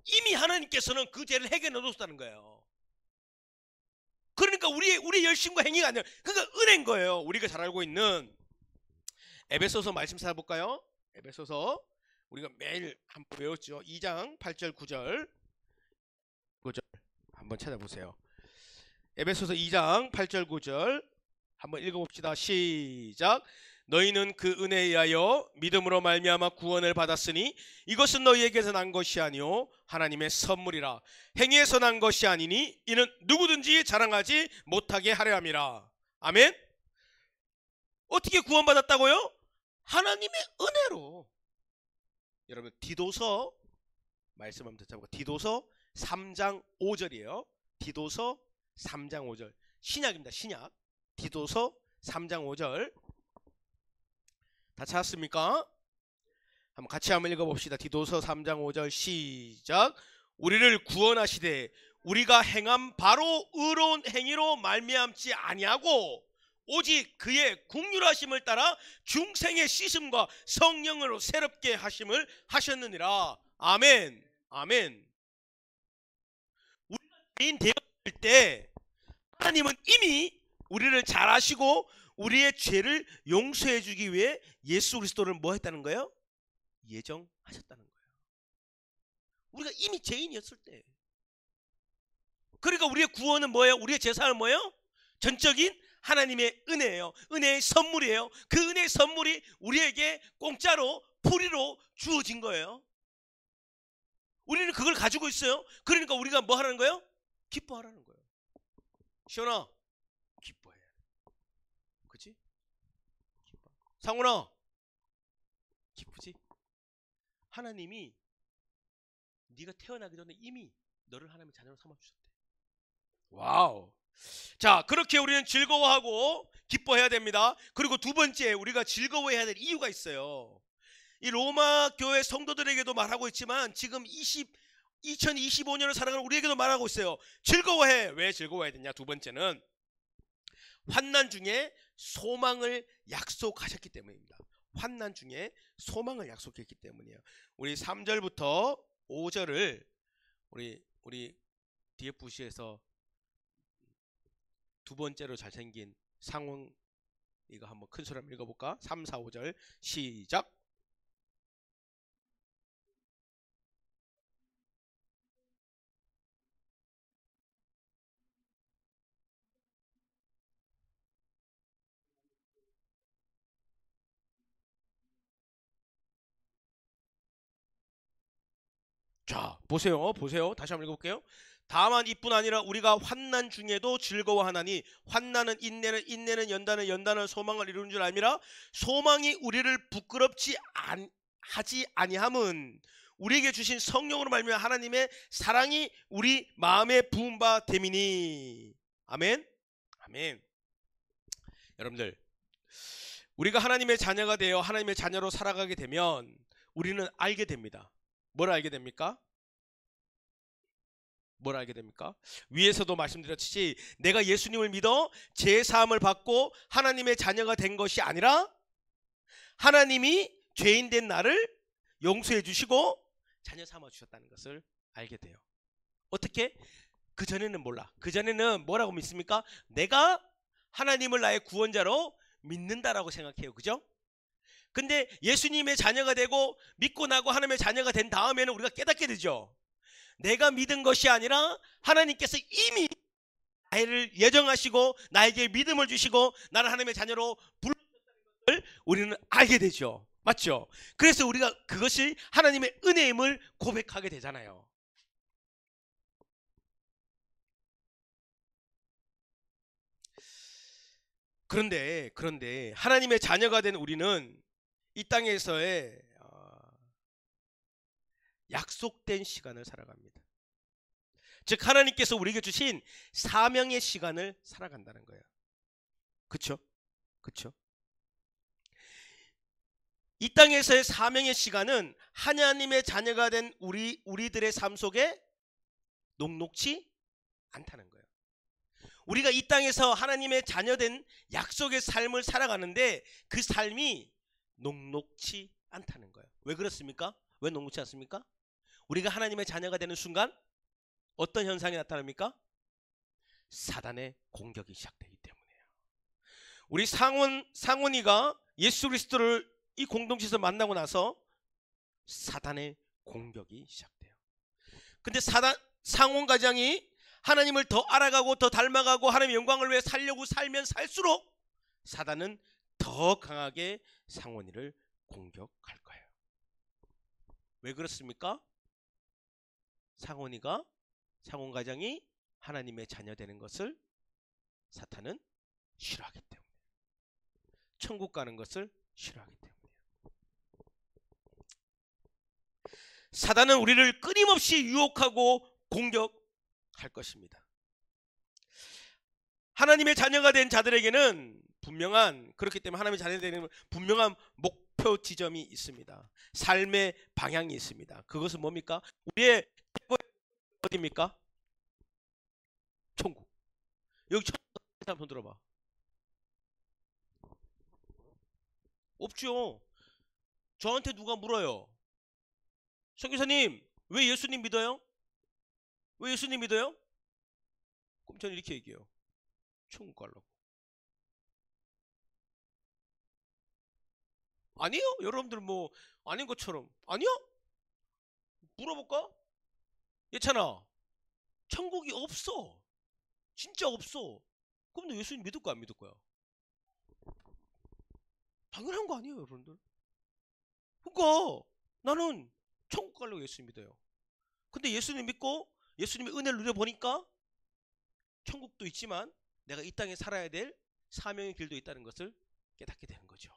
이미 하나님께서는 그 죄를 해결해 놓으셨다는 거예요. 그러니까 우리의 열심과 행위가 아니라 그러니까 은혜인 거예요. 우리가 잘 알고 있는 에베소서 말씀 찾아볼까요? 에베소서 우리가 매일 한번 외웠죠. 2장 8절 9절 한번 찾아보세요. 에베소서 2장 8절 9절 한번 읽어봅시다. 시작. 너희는 그 은혜에 의하여 믿음으로 말미암아 구원을 받았으니 이것은 너희에게서 난 것이 아니요 하나님의 선물이라. 행위에서 난 것이 아니니 이는 누구든지 자랑하지 못하게 하려 함이라. 아멘. 어떻게 구원받았다고요? 하나님의 은혜로. 여러분 디도서 말씀 한번 듣자고. 디도서 3장 5절이에요. 디도서 3장 5절 신약입니다. 신약. 디도서 3장 5절 다 찾았습니까? 한번 같이 한번 읽어봅시다. 디도서 3장 5절 시작. 우리를 구원하시되 우리가 행한 바로 의로운 행위로 말미암지 아니하고 오직 그의 긍휼하심을 따라 중생의 씻음과 성령으로 새롭게 하심을 하셨느니라. 아멘. 아멘. 우리가 죄인 되었을 때 하나님은 이미 우리를 잘 아시고 우리의 죄를 용서해 주기 위해 예수 그리스도를 뭐 했다는 거예요? 예정하셨다는 거예요. 우리가 이미 죄인이었을 때. 그러니까 우리의 구원은 뭐예요? 우리의 제사는 뭐예요? 전적인 하나님의 은혜예요. 은혜의 선물이에요. 그 은혜의 선물이 우리에게 공짜로 프리로 주어진 거예요. 우리는 그걸 가지고 있어요. 그러니까 우리가 뭐 하라는 거예요? 기뻐하라는 거예요. 시원아 기뻐해. 그치? 기뻐. 상훈아 기쁘지? 하나님이 네가 태어나기 전에 이미 너를 하나님의 자녀로 삼아주셨대. 와우. 자, 그렇게 우리는 즐거워하고 기뻐해야 됩니다. 그리고 두 번째, 우리가 즐거워해야 될 이유가 있어요. 이 로마 교회 성도들에게도 말하고 있지만 지금 2025년을 살아가는 우리에게도 말하고 있어요. 즐거워해. 왜 즐거워해야 되냐? 두 번째는 환난 중에 소망을 약속하셨기 때문입니다. 환난 중에 소망을 약속했기 때문이에요. 우리 3절부터 5절을 우리 DFC에서 두 번째로 잘생긴 상훈 이거 한번 큰 소리 한번 읽어볼까? 3, 4, 5절 시작. 자, 보세요. 다시 한번 읽어볼게요. 다만 이뿐 아니라 우리가 환난 중에도 즐거워하나니 환난은 인내는 연단은 소망을 이루는 줄 알미라. 소망이 우리를 부끄럽지 하지 아니함은 우리에게 주신 성령으로 말미암아 하나님의 사랑이 우리 마음에 부은 바 됨이니. 아멘. 아멘. 여러분들, 우리가 하나님의 자녀가 되어 하나님의 자녀로 살아가게 되면 우리는 알게 됩니다. 뭘 알게 됩니까? 뭘 알게 됩니까? 위에서도 말씀드렸듯이 내가 예수님을 믿어 제사함을 받고 하나님의 자녀가 된 것이 아니라 하나님이 죄인 된 나를 용서해 주시고 자녀 삼아 주셨다는 것을 알게 돼요. 어떻게? 그전에는 몰라. 그전에는 뭐라고 믿습니까? 내가 하나님을 나의 구원자로 믿는다라고 생각해요. 그죠? 근데 예수님의 자녀가 되고 믿고 나고 하나님의 자녀가 된 다음에는 우리가 깨닫게 되죠. 내가 믿은 것이 아니라 하나님께서 이미 나를 예정하시고 나에게 믿음을 주시고 나를 하나님의 자녀로 불러주셨다는 것을 우리는 알게 되죠. 맞죠? 그래서 우리가 그것이 하나님의 은혜임을 고백하게 되잖아요. 그런데 하나님의 자녀가 된 우리는 이 땅에서의 약속된 시간을 살아갑니다. 즉 하나님께서 우리에게 주신 사명의 시간을 살아간다는 거예요. 그렇죠? 그렇죠? 이 땅에서의 사명의 시간은 하나님의 자녀가 된 우리들의 삶 속에 녹록지 않다는 거예요. 우리가 이 땅에서 하나님의 자녀된 약속의 삶을 살아가는데 그 삶이 녹록지 않다는 거예요. 왜 그렇습니까? 왜 녹록지 않습니까? 우리가 하나님의 자녀가 되는 순간 어떤 현상이 나타납니까? 사단의 공격이 시작되기 때문이에요. 우리 상원이가 예수 그리스도를 이 공동체에서 만나고 나서 사단의 공격이 시작돼요. 근데 상원 가장이 하나님을 더 알아가고 더 닮아가고 하나님의 영광을 위해 살려고 살면 살수록 사단은 더 강하게 상원이를 공격할 거예요. 왜 그렇습니까? 상원 가장이 하나님의 자녀 되는 것을 사탄은 싫어하기 때문에, 천국 가는 것을 싫어하기 때문에. 사단은 우리를 끊임없이 유혹하고 공격할 것입니다. 하나님의 자녀가 된 자들에게는 그렇기 때문에 하나님의 자녀가 되는 분명한 목표 지점이 있습니다. 삶의 방향이 있습니다. 그것은 뭡니까? 우리의 어디입니까? 천국. 여기 천국 한번 들어봐. 없죠. 저한테 누가 물어요. 선교사님, 왜 예수님 믿어요? 왜 예수님 믿어요? 그럼 저는 이렇게 얘기해요. 천국 가려고. 아니요? 여러분들 뭐 아닌 것처럼. 아니요? 물어볼까? 예찬아, 천국이 없어. 진짜 없어. 그럼 너 예수님 믿을 거야, 안 믿을 거야? 당연한 거 아니에요, 여러분들? 그러니까 나는 천국 가려고 예수님 믿어요. 근데 예수님 믿고 예수님의 은혜를 누려보니까 천국도 있지만 내가 이 땅에 살아야 될 사명의 길도 있다는 것을 깨닫게 되는 거죠.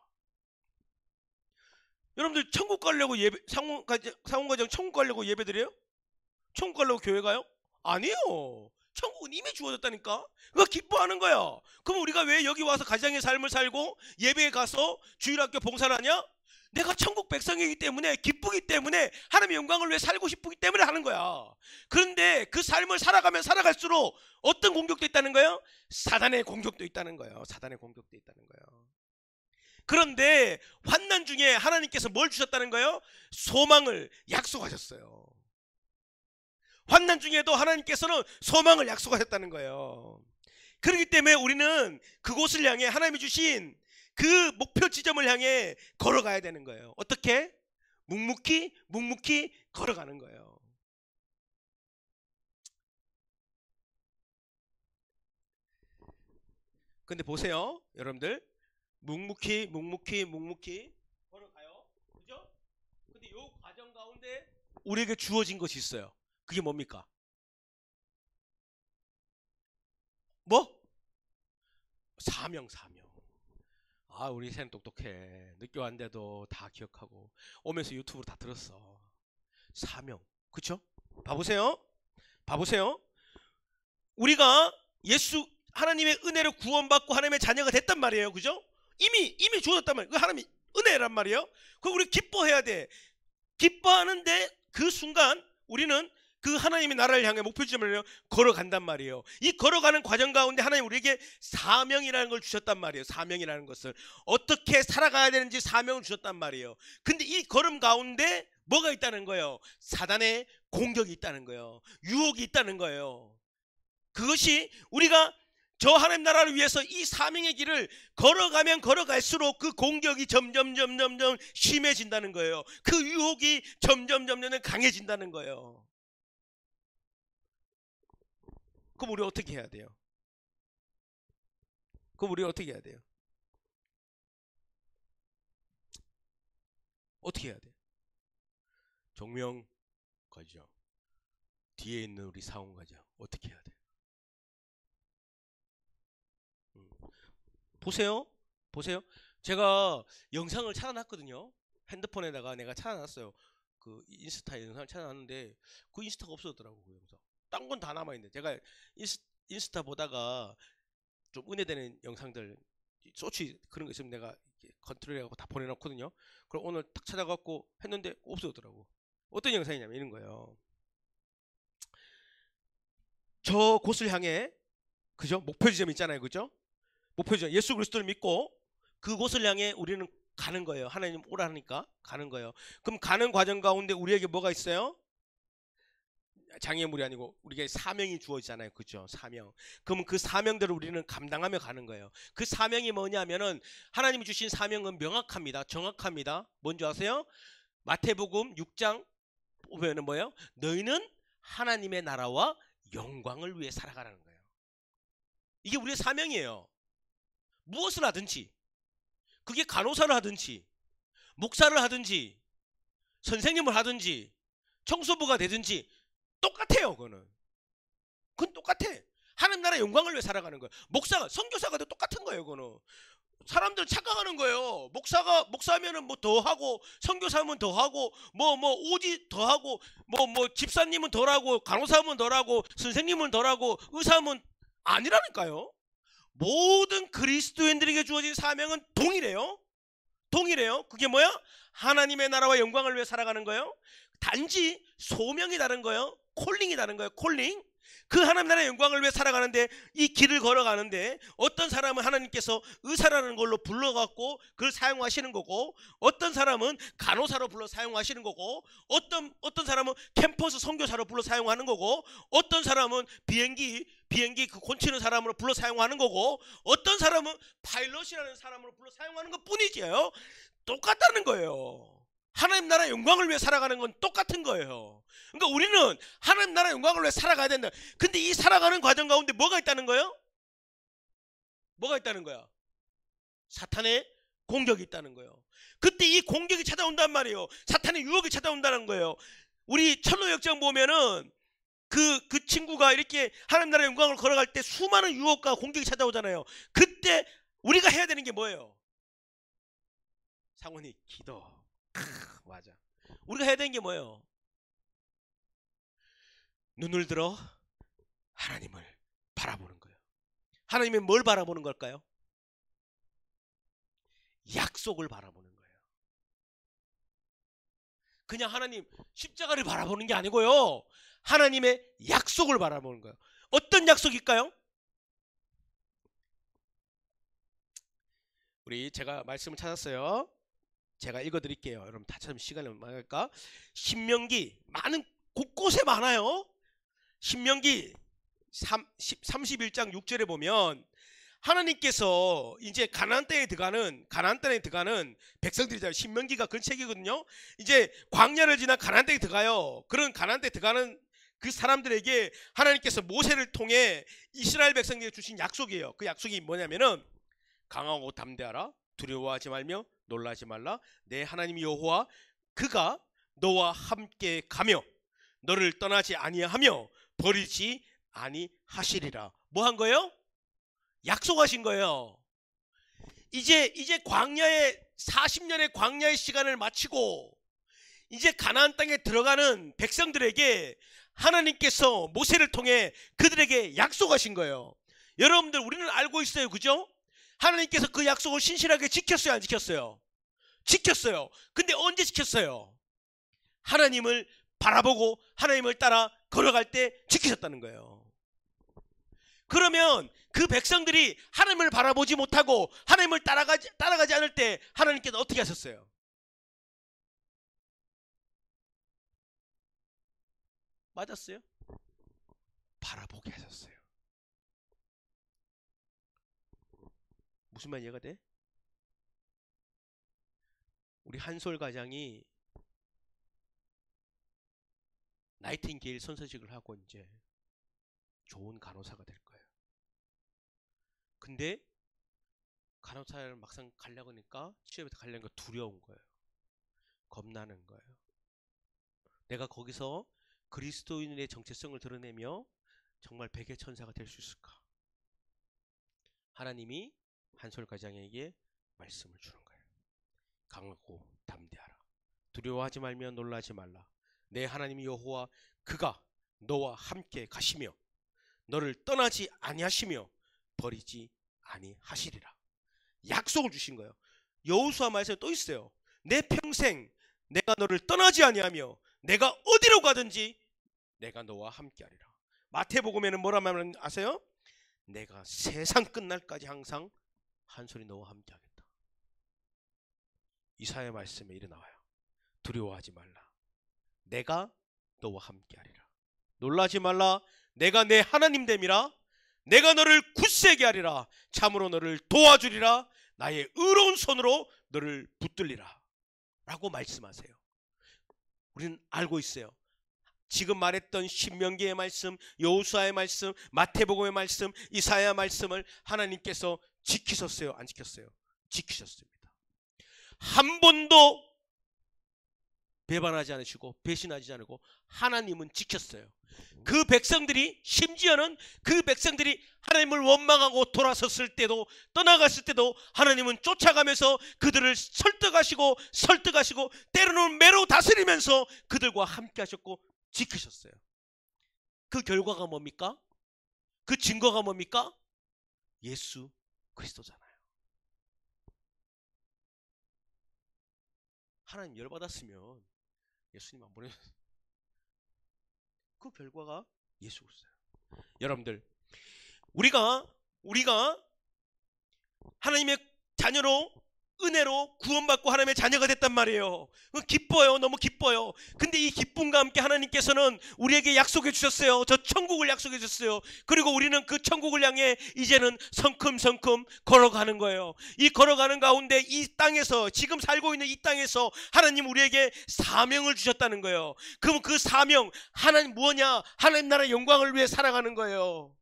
여러분들 천국 가려고 상원가정 천국 가려고 예배 드려요? 천국 가려고 교회 가요? 아니에요. 천국은 이미 주어졌다니까. 그거 기뻐하는 거야. 그럼 우리가 왜 여기 와서 가정의 삶을 살고 예배에 가서 주일학교 봉사를 하냐? 내가 천국 백성이기 때문에, 기쁘기 때문에, 하나님의 영광을 위해 살고 싶기 때문에 하는 거야. 그런데 그 삶을 살아가면 살아갈수록 어떤 공격도 있다는 거예요? 사단의 공격도 있다는 거예요. 사단의 공격도 있다는 거예요. 그런데 환난 중에 하나님께서 뭘 주셨다는 거예요? 소망을 약속하셨어요. 환난 중에도 하나님께서는 소망을 약속하셨다는 거예요. 그렇기 때문에 우리는 그곳을 향해, 하나님이 주신 그 목표 지점을 향해 걸어가야 되는 거예요. 어떻게? 묵묵히 걸어가는 거예요. 근데 보세요, 여러분들. 묵묵히 걸어가요. 그죠? 근데 요 과정 가운데 우리에게 주어진 것이 있어요. 그게 뭡니까? 뭐? 사명. 아, 우리 새 똑똑해. 늦게 왔는데도 다 기억하고 오면서 유튜브로 다 들었어. 사명. 그쵸? 봐보세요. 우리가 예수 하나님의 은혜로 구원받고 하나님의 자녀가 됐단 말이에요. 그죠? 이미 주어졌단 말이에요. 그 하나님의 은혜란 말이에요. 그럼 우리 기뻐해야 돼. 기뻐하는데 그 순간 우리는 그 하나님의 나라를 향해 목표 지점을 걸어간단 말이에요. 이 걸어가는 과정 가운데 하나님 우리에게 사명이라는 걸 주셨단 말이에요. 사명이라는 것을 어떻게 살아가야 되는지 사명을 주셨단 말이에요. 근데 이 걸음 가운데 뭐가 있다는 거예요? 사단의 공격이 있다는 거예요. 유혹이 있다는 거예요. 그것이 우리가 저 하나님 나라를 위해서 이 사명의 길을 걸어가면 걸어갈수록 그 공격이 점점 심해진다는 거예요. 그 유혹이 점점 강해진다는 거예요. 그럼 우리 어떻게 해야 돼요? 어떻게 해야 돼요? 정명 가죠. 뒤에 있는 우리 사원 가죠. 어떻게 해야 돼요? 보세요. 제가 영상을 찾아놨거든요. 핸드폰에다가 내가 찾아놨어요. 그 인스타 영상을 찾아놨는데 그 인스타가 없어졌더라고. 그 영상. 딴 건 다 남아있는데 제가 인스타 보다가 좀 은혜되는 영상들, 소치 그런 거 있으면 내가 컨트롤해갖고 다 보내놓거든요. 그럼 오늘 딱 찾아갖고 했는데 없어졌더라고. 어떤 영상이냐면 이런 거예요. 저 곳을 향해, 그죠? 목표 지점 있잖아요. 그죠? 목표 지점, 예수 그리스도를 믿고 그곳을 향해 우리는 가는 거예요. 하나님 오라니까 가는 거예요. 그럼 가는 과정 가운데 우리에게 뭐가 있어요? 장애물이 아니고 우리에게 사명이 주어지잖아요. 그죠? 사명. 그러면 그 사명들을 우리는 감당하며 가는 거예요. 그 사명이 뭐냐면은 하나님이 주신 사명은 명확합니다. 정확합니다. 뭔지 아세요? 마태복음 6장 보면은 뭐예요? 너희는 하나님의 나라와 영광을 위해 살아가라는 거예요. 이게 우리의 사명이에요. 무엇을 하든지, 그게 간호사를 하든지 목사를 하든지 선생님을 하든지 청소부가 되든지 똑같아요. 그건 똑같아. 하나님 나라 영광을 위해 살아가는 거예요. 목사가, 선교사가 도 똑같은 거예요. 그거는 사람들 착각하는 거예요. 목사면은 뭐 더 하고, 선교사면 더 하고, 오지 더 하고, 집사님은 덜 하고, 간호사면 덜 하고, 선생님은 덜 하고, 의사면 아니라니까요. 모든 그리스도인들에게 주어진 사명은 동일해요. 그게 뭐야? 하나님의 나라와 영광을 위해 살아가는 거예요. 단지 소명이 다른 거예요. 콜링이 다른 거예요. 콜링. 그 하나님 나라의 영광을 위해 살아가는데, 이 길을 걸어가는데 어떤 사람은 하나님께서 의사라는 걸로 불러갖고 그걸 사용하시는 거고, 어떤 사람은 간호사로 불러 사용하시는 거고, 어떤 사람은 캠퍼스 선교사로 불러 사용하는 거고, 어떤 사람은 비행기 그 곤치는 사람으로 불러 사용하는 거고, 어떤 사람은 파일럿이라는 사람으로 불러 사용하는 것 뿐이지요. 똑같다는 거예요. 하나님 나라 영광을 위해 살아가는 건 똑같은 거예요. 그러니까 우리는 하나님 나라 영광을 위해 살아가야 된다. 근데 이 살아가는 과정 가운데 뭐가 있다는 거예요? 뭐가 있다는 거야? 사탄의 공격이 있다는 거예요. 그때 이 공격이 찾아온단 말이에요. 사탄의 유혹이 찾아온다는 거예요. 우리 천로역정 보면은 그 친구가 이렇게 하나님 나라 영광을 걸어갈 때 수많은 유혹과 공격이 찾아오잖아요. 그때 우리가 해야 되는 게 뭐예요? 상원이 기도. 맞아. 우리가 해야 되는 게 뭐예요? 눈을 들어 하나님을 바라보는 거예요. 하나님은 뭘 바라보는 걸까요? 약속을 바라보는 거예요. 그냥 하나님 십자가를 바라보는 게 아니고요. 하나님의 약속을 바라보는 거예요. 어떤 약속일까요? 제가 말씀을 찾았어요. 제가 읽어드릴게요. 여러분 다처럼 시간을 많을까? 신명기 많은 곳곳에 많아요. 신명기 31장 6절에 보면 하나님께서 이제 가나안 땅에 들어가는 백성들이잖아요. 신명기가 그 책이거든요. 이제 광야를 지나 가나안 땅에 들어가요. 그런 가나안 땅에 들어가는 그 사람들에게 하나님께서 모세를 통해 이스라엘 백성들에게 주신 약속이에요. 그 약속이 뭐냐면은 강하고 담대하라. 두려워하지 말며 놀라지 말라. 내 하나님 여호와 그가 너와 함께 가며 너를 떠나지 아니하며 버리지 아니하시리라. 뭐 한 거예요? 약속하신 거예요. 이제 광야의 40년의 광야의 시간을 마치고 이제 가나안 땅에 들어가는 백성들에게 하나님께서 모세를 통해 그들에게 약속하신 거예요. 여러분들 우리는 알고 있어요. 그죠? 하나님께서 그 약속을 신실하게 지켰어요, 안 지켰어요? 지켰어요. 근데 언제 지켰어요? 하나님을 바라보고 하나님을 따라 걸어갈 때 지키셨다는 거예요. 그러면 그 백성들이 하나님을 바라보지 못하고 하나님을 따라가지 않을 때 하나님께서 어떻게 하셨어요? 맞았어요? 바라보게 하셨어요. 무슨 말 이해가 돼? 우리 한솔 과장이 나이팅게일 선서직을 하고 이제 좋은 간호사가 될 거예요. 근데 간호사를 막상 가려고 하니까 시험에 가려니까 두려운 거예요. 겁나는 거예요. 내가 거기서 그리스도인의 정체성을 드러내며 정말 백의 천사가 될 수 있을까? 하나님이 한솔 과장에게 말씀을 주는 거예요. 강하고 담대하라. 두려워하지 말며 놀라지 말라. 내 하나님 여호와 그가 너와 함께 가시며 너를 떠나지 아니하시며 버리지 아니하시리라. 약속을 주신 거예요. 여호수아 말씀에 또 있어요. 내 평생 내가 너를 떠나지 아니하며 내가 어디로 가든지 내가 너와 함께하리라. 마태복음에는 뭐라 말하면 아세요? 내가 세상 끝날까지 항상 한 소리 너와 함께하겠다. 이사야 말씀에 이래 나와요. 두려워하지 말라. 내가 너와 함께하리라. 놀라지 말라. 내가 내 하나님 됨이라. 내가 너를 굳세게 하리라. 참으로 너를 도와주리라. 나의 의로운 손으로 너를 붙들리라. 라고 말씀하세요. 우리는 알고 있어요. 지금 말했던 신명기의 말씀, 여호수아의 말씀, 마태복음의 말씀, 이사야 말씀을 하나님께서 지키셨어요? 안 지켰어요? 지키셨습니다. 한 번도 배반하지 않으시고 배신하지 않고 하나님은 지켰어요. 그 백성들이 심지어는 그 백성들이 하나님을 원망하고 돌아섰을 때도 떠나갔을 때도 하나님은 쫓아가면서 그들을 설득하시고 때로는 매로 다스리면서 그들과 함께 하셨고 지키셨어요. 그 결과가 뭡니까? 그 증거가 뭡니까? 예수 그리스도잖아요. 하나님 열받았으면 예수님 안 보내셨어요. 그 결과가 예수 그리스도예요. 여러분들 우리가 하나님의 자녀로 은혜로 구원받고 하나님의 자녀가 됐단 말이에요. 기뻐요. 너무 기뻐요. 근데 이 기쁨과 함께 하나님께서는 우리에게 약속해 주셨어요. 저 천국을 약속해 주셨어요. 그리고 우리는 그 천국을 향해 이제는 성큼성큼 걸어가는 거예요. 이 걸어가는 가운데 이 땅에서 지금 살고 있는 이 땅에서 하나님 우리에게 사명을 주셨다는 거예요. 그럼 그 사명 하나님 뭐냐? 하나님 나라의 영광을 위해 살아가는 거예요.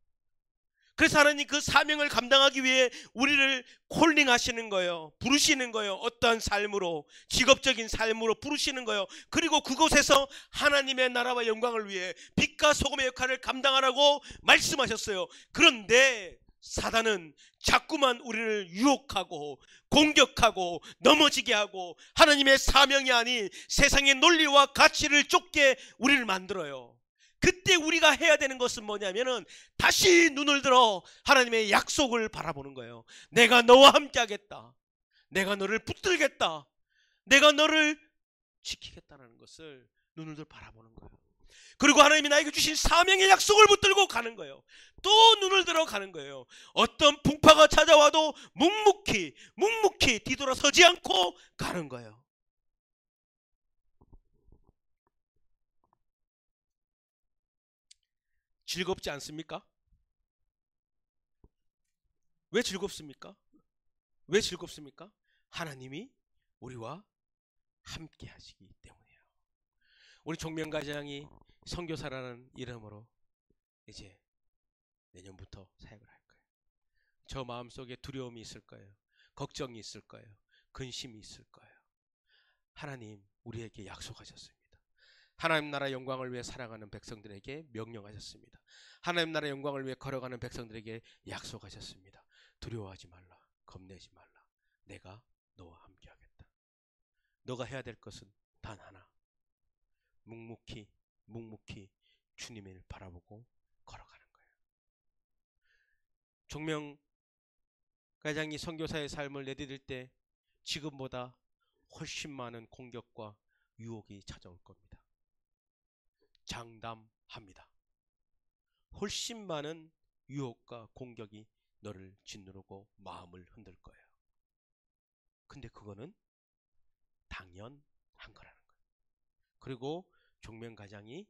그래서 하나님 그 사명을 감당하기 위해 우리를 콜링하시는 거예요. 부르시는 거예요. 어떠한 삶으로, 직업적인 삶으로 부르시는 거예요. 그리고 그곳에서 하나님의 나라와 영광을 위해 빛과 소금의 역할을 감당하라고 말씀하셨어요. 그런데 사단은 자꾸만 우리를 유혹하고 공격하고 넘어지게 하고 하나님의 사명이 아닌 세상의 논리와 가치를 쫓게 우리를 만들어요. 그때 우리가 해야 되는 것은 뭐냐면은 다시 눈을 들어 하나님의 약속을 바라보는 거예요. 내가 너와 함께 하겠다. 내가 너를 붙들겠다. 내가 너를 지키겠다는 것을 눈을 들어 바라보는 거예요. 그리고 하나님이 나에게 주신 사명의 약속을 붙들고 가는 거예요. 또 눈을 들어 가는 거예요. 어떤 풍파가 찾아와도 묵묵히 뒤돌아서지 않고 가는 거예요. 즐겁지 않습니까? 왜 즐겁습니까? 왜 즐겁습니까? 하나님이 우리와 함께 하시기 때문이에요. 우리 종명가장이 선교사라는 이름으로 이제 내년부터 사역을 할 거예요. 저 마음속에 두려움이 있을 거예요. 걱정이 있을 거예요. 근심이 있을 거예요. 하나님 우리에게 약속하셨습니다. 하나님 나라 영광을 위해 살아가는 백성들에게 명령하셨습니다. 하나님 나라 영광을 위해 걸어가는 백성들에게 약속하셨습니다. 두려워하지 말라. 겁내지 말라. 내가 너와 함께 하겠다. 너가 해야 될 것은 단 하나. 묵묵히 주님을 바라보고 걸어가는 거예요. 종명가장이 선교사의 삶을 내디딜 때 지금보다 훨씬 많은 공격과 유혹이 찾아올 겁니다. 장담합니다. 훨씬 많은 유혹과 공격이 너를 짓누르고 마음을 흔들 거예요. 근데 그거는 당연한 거라는 거예요. 그리고 종명가장이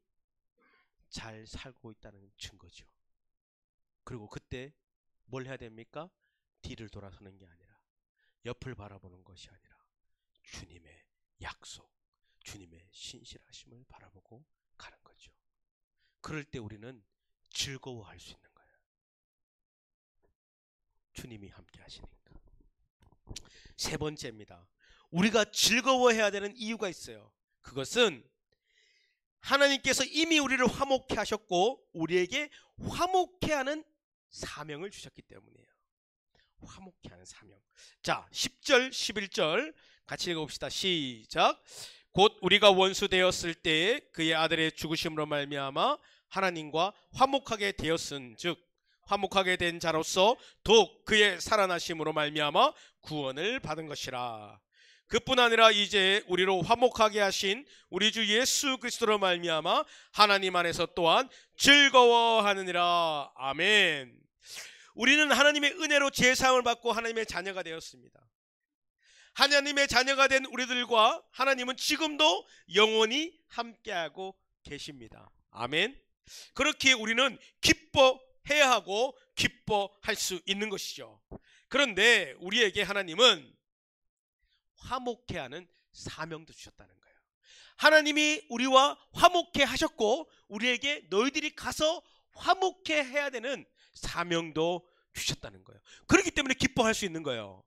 잘 살고 있다는 증거죠. 그리고 그때 뭘 해야 됩니까? 뒤를 돌아서는 게 아니라 옆을 바라보는 것이 아니라 주님의 약속, 주님의 신실하심을 바라보고 가는 거죠. 그럴 때 우리는 즐거워할 수 있는 거예요. 주님이 함께 하시니까. 세 번째입니다. 우리가 즐거워해야 되는 이유가 있어요. 그것은 하나님께서 이미 우리를 화목해 하셨고 우리에게 화목해 하는 사명을 주셨기 때문이에요. 화목해 하는 사명. 자, 10절 11절 같이 읽어봅시다. 시작. 곧 우리가 원수 되었을 때 그의 아들의 죽으심으로 말미암아 하나님과 화목하게 되었은즉 화목하게 된 자로서 더욱 그의 살아나심으로 말미암아 구원을 받은 것이라. 그뿐 아니라 이제 우리로 화목하게 하신 우리 주 예수 그리스도로 말미암아 하나님 안에서 또한 즐거워하느니라. 아멘. 우리는 하나님의 은혜로 제사함을 받고 하나님의 자녀가 되었습니다. 하나님의 자녀가 된 우리들과 하나님은 지금도 영원히 함께하고 계십니다. 아멘. 그렇게 우리는 기뻐해야 하고 기뻐할 수 있는 것이죠. 그런데 우리에게 하나님은 화목해 하는 사명도 주셨다는 거예요. 하나님이 우리와 화목해 하셨고 우리에게 너희들이 가서 화목해 해야 되는 사명도 주셨다는 거예요. 그렇기 때문에 기뻐할 수 있는 거예요.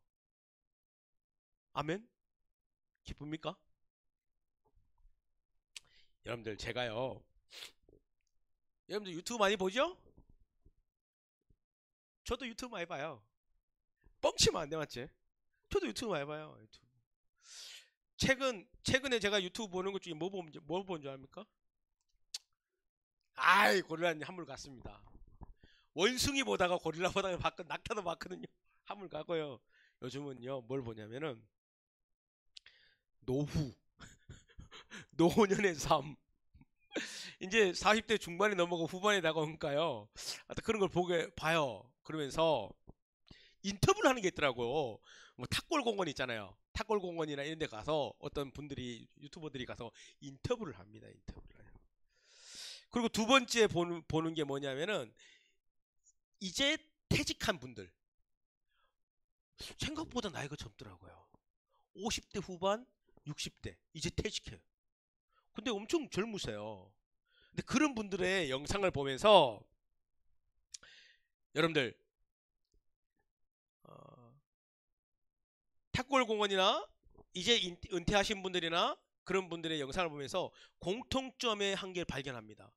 아멘. 기쁩니까? 여러분들 제가요, 여러분들 유튜브 많이 보죠? 저도 유튜브 많이 봐요. 뻥치면 안 돼, 맞지? 저도 유튜브 많이 봐요. 유튜브. 최근에 제가 유튜브 보는 것 중에 뭐 본 줄 압니까? 아이, 고릴라 한물 갔습니다. 원숭이 보다가 고릴라 보다가 낙타도 봤거든요. 한물 가고요. 요즘은요 뭘 보냐면은 노년의 삶. 이제 40대 중반이 넘어가고 후반에 다가오니까요. 하여튼 그런 걸 봐요. 그러면서 인터뷰를 하는 게 있더라고요. 뭐 탑골공원 있잖아요. 탑골공원이나 이런 데 가서 어떤 분들이 유튜버들이 가서 인터뷰를 합니다. 인터뷰를 해요. 그리고 두 번째 보는 게 뭐냐면은 이제 퇴직한 분들. 생각보다 나이가 젊더라고요. 50대 후반, 60대 이제 퇴직해요. 근데 엄청 젊으세요. 근데 그런 분들의 영상을 보면서 여러분들 탑골공원이나 이제 은퇴하신 분들이나 그런 분들의 영상을 보면서 공통점의 한 개를 발견합니다.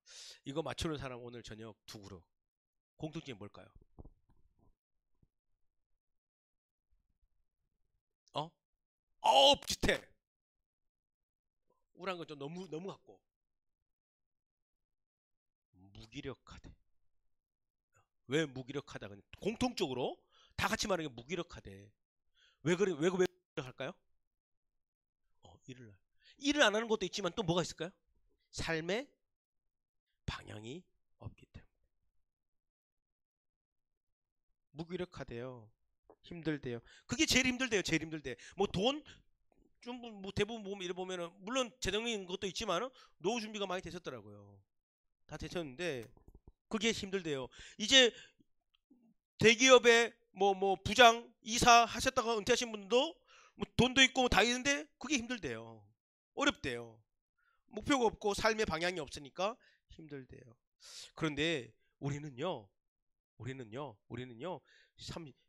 이거 맞추는 사람 오늘 저녁 두 그릇. 공통점이 뭘까요? 비슷해. 우울한 건 좀 너무 같고. 무기력하대. 왜 무기력하다? 공통적으로 다 같이 말하는 게 무기력하대. 왜 그래? 왜 무기력할까요? 일을 안 하는 것도 있지만 또 뭐가 있을까요? 삶의 방향이 없기 때문에 무기력하대요. 힘들대요. 그게 제일 힘들대요. 제일 힘들대. 뭐 돈 좀 뭐 대부분 보면 이래 보면은 물론 재정적인 것도 있지만 노후 준비가 많이 되셨더라고요. 다 되셨는데 그게 힘들대요. 이제 대기업에 뭐 부장, 이사 하셨다가 은퇴하신 분도 뭐 돈도 있고 뭐 다 있는데 그게 힘들대요. 어렵대요. 목표가 없고 삶의 방향이 없으니까 힘들대요. 그런데 우리는요.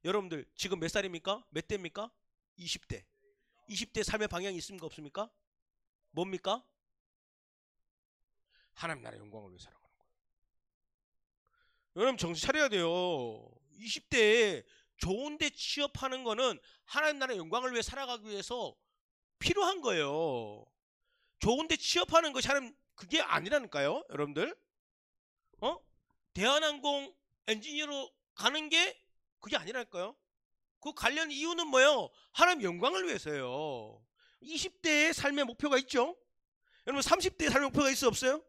여러분들 지금 몇 살입니까? 몇 대입니까? 20대. 20대 삶의 방향이 있습니까? 없습니까? 뭡니까? 하나님 나라의 영광을 위해 살아가는 거예요. 여러분 정신 차려야 돼요. 20대에 좋은 데 취업하는 거는 하나님 나라의 영광을 위해 살아가기 위해서 필요한 거예요. 좋은 데 취업하는 것이 하나님 그게 아니라니까요. 여러분들. 대한항공 엔지니어로 가는 게 그게 아니랄까요? 그 관련 이유는 뭐예요? 하나님 영광을 위해서요. 20대의 삶의 목표가 있죠? 여러분 30대의 삶의 목표가 있어요? 없어요?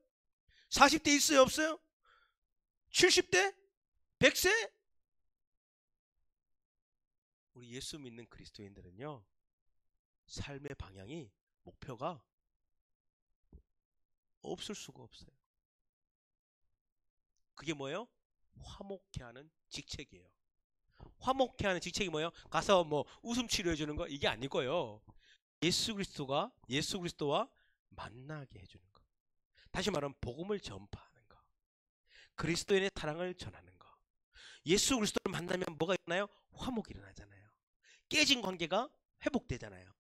40대 있어요? 없어요? 70대? 100세? 우리 예수 믿는 그리스도인들은요. 삶의 방향이 목표가 없을 수가 없어요. 그게 뭐예요? 화목해 하는 직책이에요. 화목해 하는 직책이 뭐예요? 가서 뭐 웃음 치료해 주는 거 이게 아니고요. 예수 그리스도와 만나게 해 주는 거. 다시 말하면 복음을 전파하는 거. 그리스도인의 사랑을 전하는 거. 예수 그리스도를 만나면 뭐가 일어나요? 화목이 일어나잖아요. 깨진 관계가 회복되잖아요.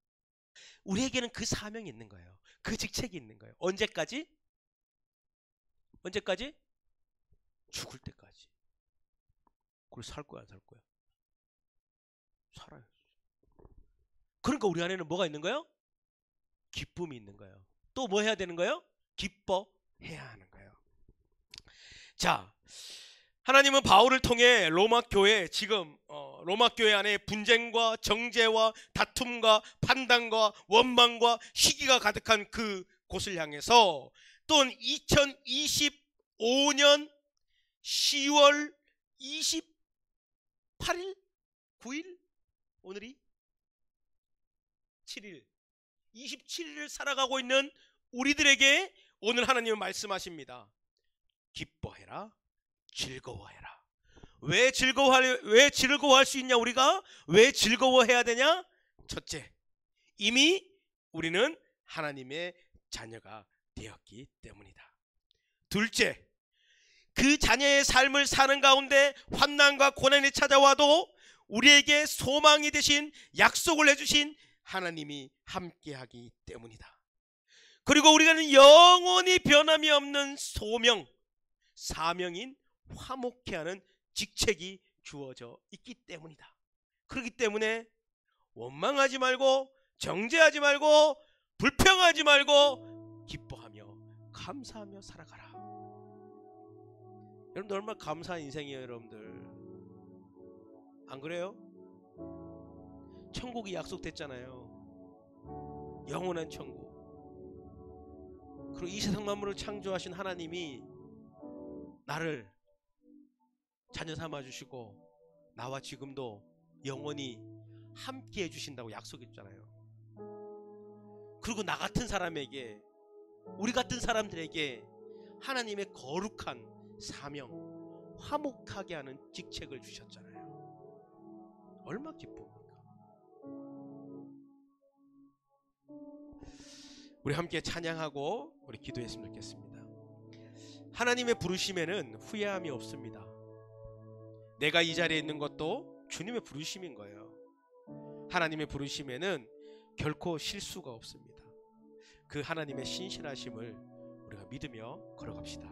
우리에게는 그 사명이 있는 거예요. 그 직책이 있는 거예요. 언제까지? 죽을 때까지. 그걸 살 거야, 안 살 거야? 살아요. 그러니까 우리 안에는 뭐가 있는 거예요? 기쁨이 있는 거예요. 또 뭐 해야 되는 거예요? 기뻐해야 하는 거예요. 자, 하나님은 바울을 통해 로마 교회 지금 로마 교회 안에 분쟁과 정죄와 다툼과 판단과 원망과 시기가 가득한 그 곳을 향해서 또는 2025년 10월 28일 9일 오늘이 7일 27일을 살아가고 있는 우리들에게 오늘 하나님은 말씀하십니다. 기뻐해라, 즐거워해라. 왜 즐거워할 수 있냐? 우리가 왜 즐거워해야 되냐? 첫째, 이미 우리는 하나님의 자녀가 되었기 때문이다. 둘째, 그 자녀의 삶을 사는 가운데 환난과 고난이 찾아와도 우리에게 소망이 되신 약속을 해주신 하나님이 함께하기 때문이다. 그리고 우리가는 영원히 변함이 없는 소명, 사명인 화목해 하는 직책이 주어져 있기 때문이다. 그렇기 때문에 원망하지 말고 정죄하지 말고 불평하지 말고 기뻐하며 감사하며 살아가라. 여러분들 얼마나 감사한 인생이에요, 여러분들. 안 그래요? 천국이 약속됐잖아요. 영원한 천국. 그리고 이 세상 만물을 창조하신 하나님이 나를 자녀 삼아 주시고 나와 지금도 영원히 함께 해주신다고 약속했잖아요. 그리고 나 같은 사람에게, 우리 같은 사람들에게 하나님의 거룩한 사명, 화목하게 하는 직책을 주셨잖아요. 얼마나 기쁩니까? 우리 함께 찬양하고 우리 기도했으면 좋겠습니다. 하나님의 부르심에는 후회함이 없습니다. 내가 이 자리에 있는 것도 주님의 부르심인 거예요. 하나님의 부르심에는 결코 실수가 없습니다. 그 하나님의 신실하심을 우리가 믿으며 걸어갑시다.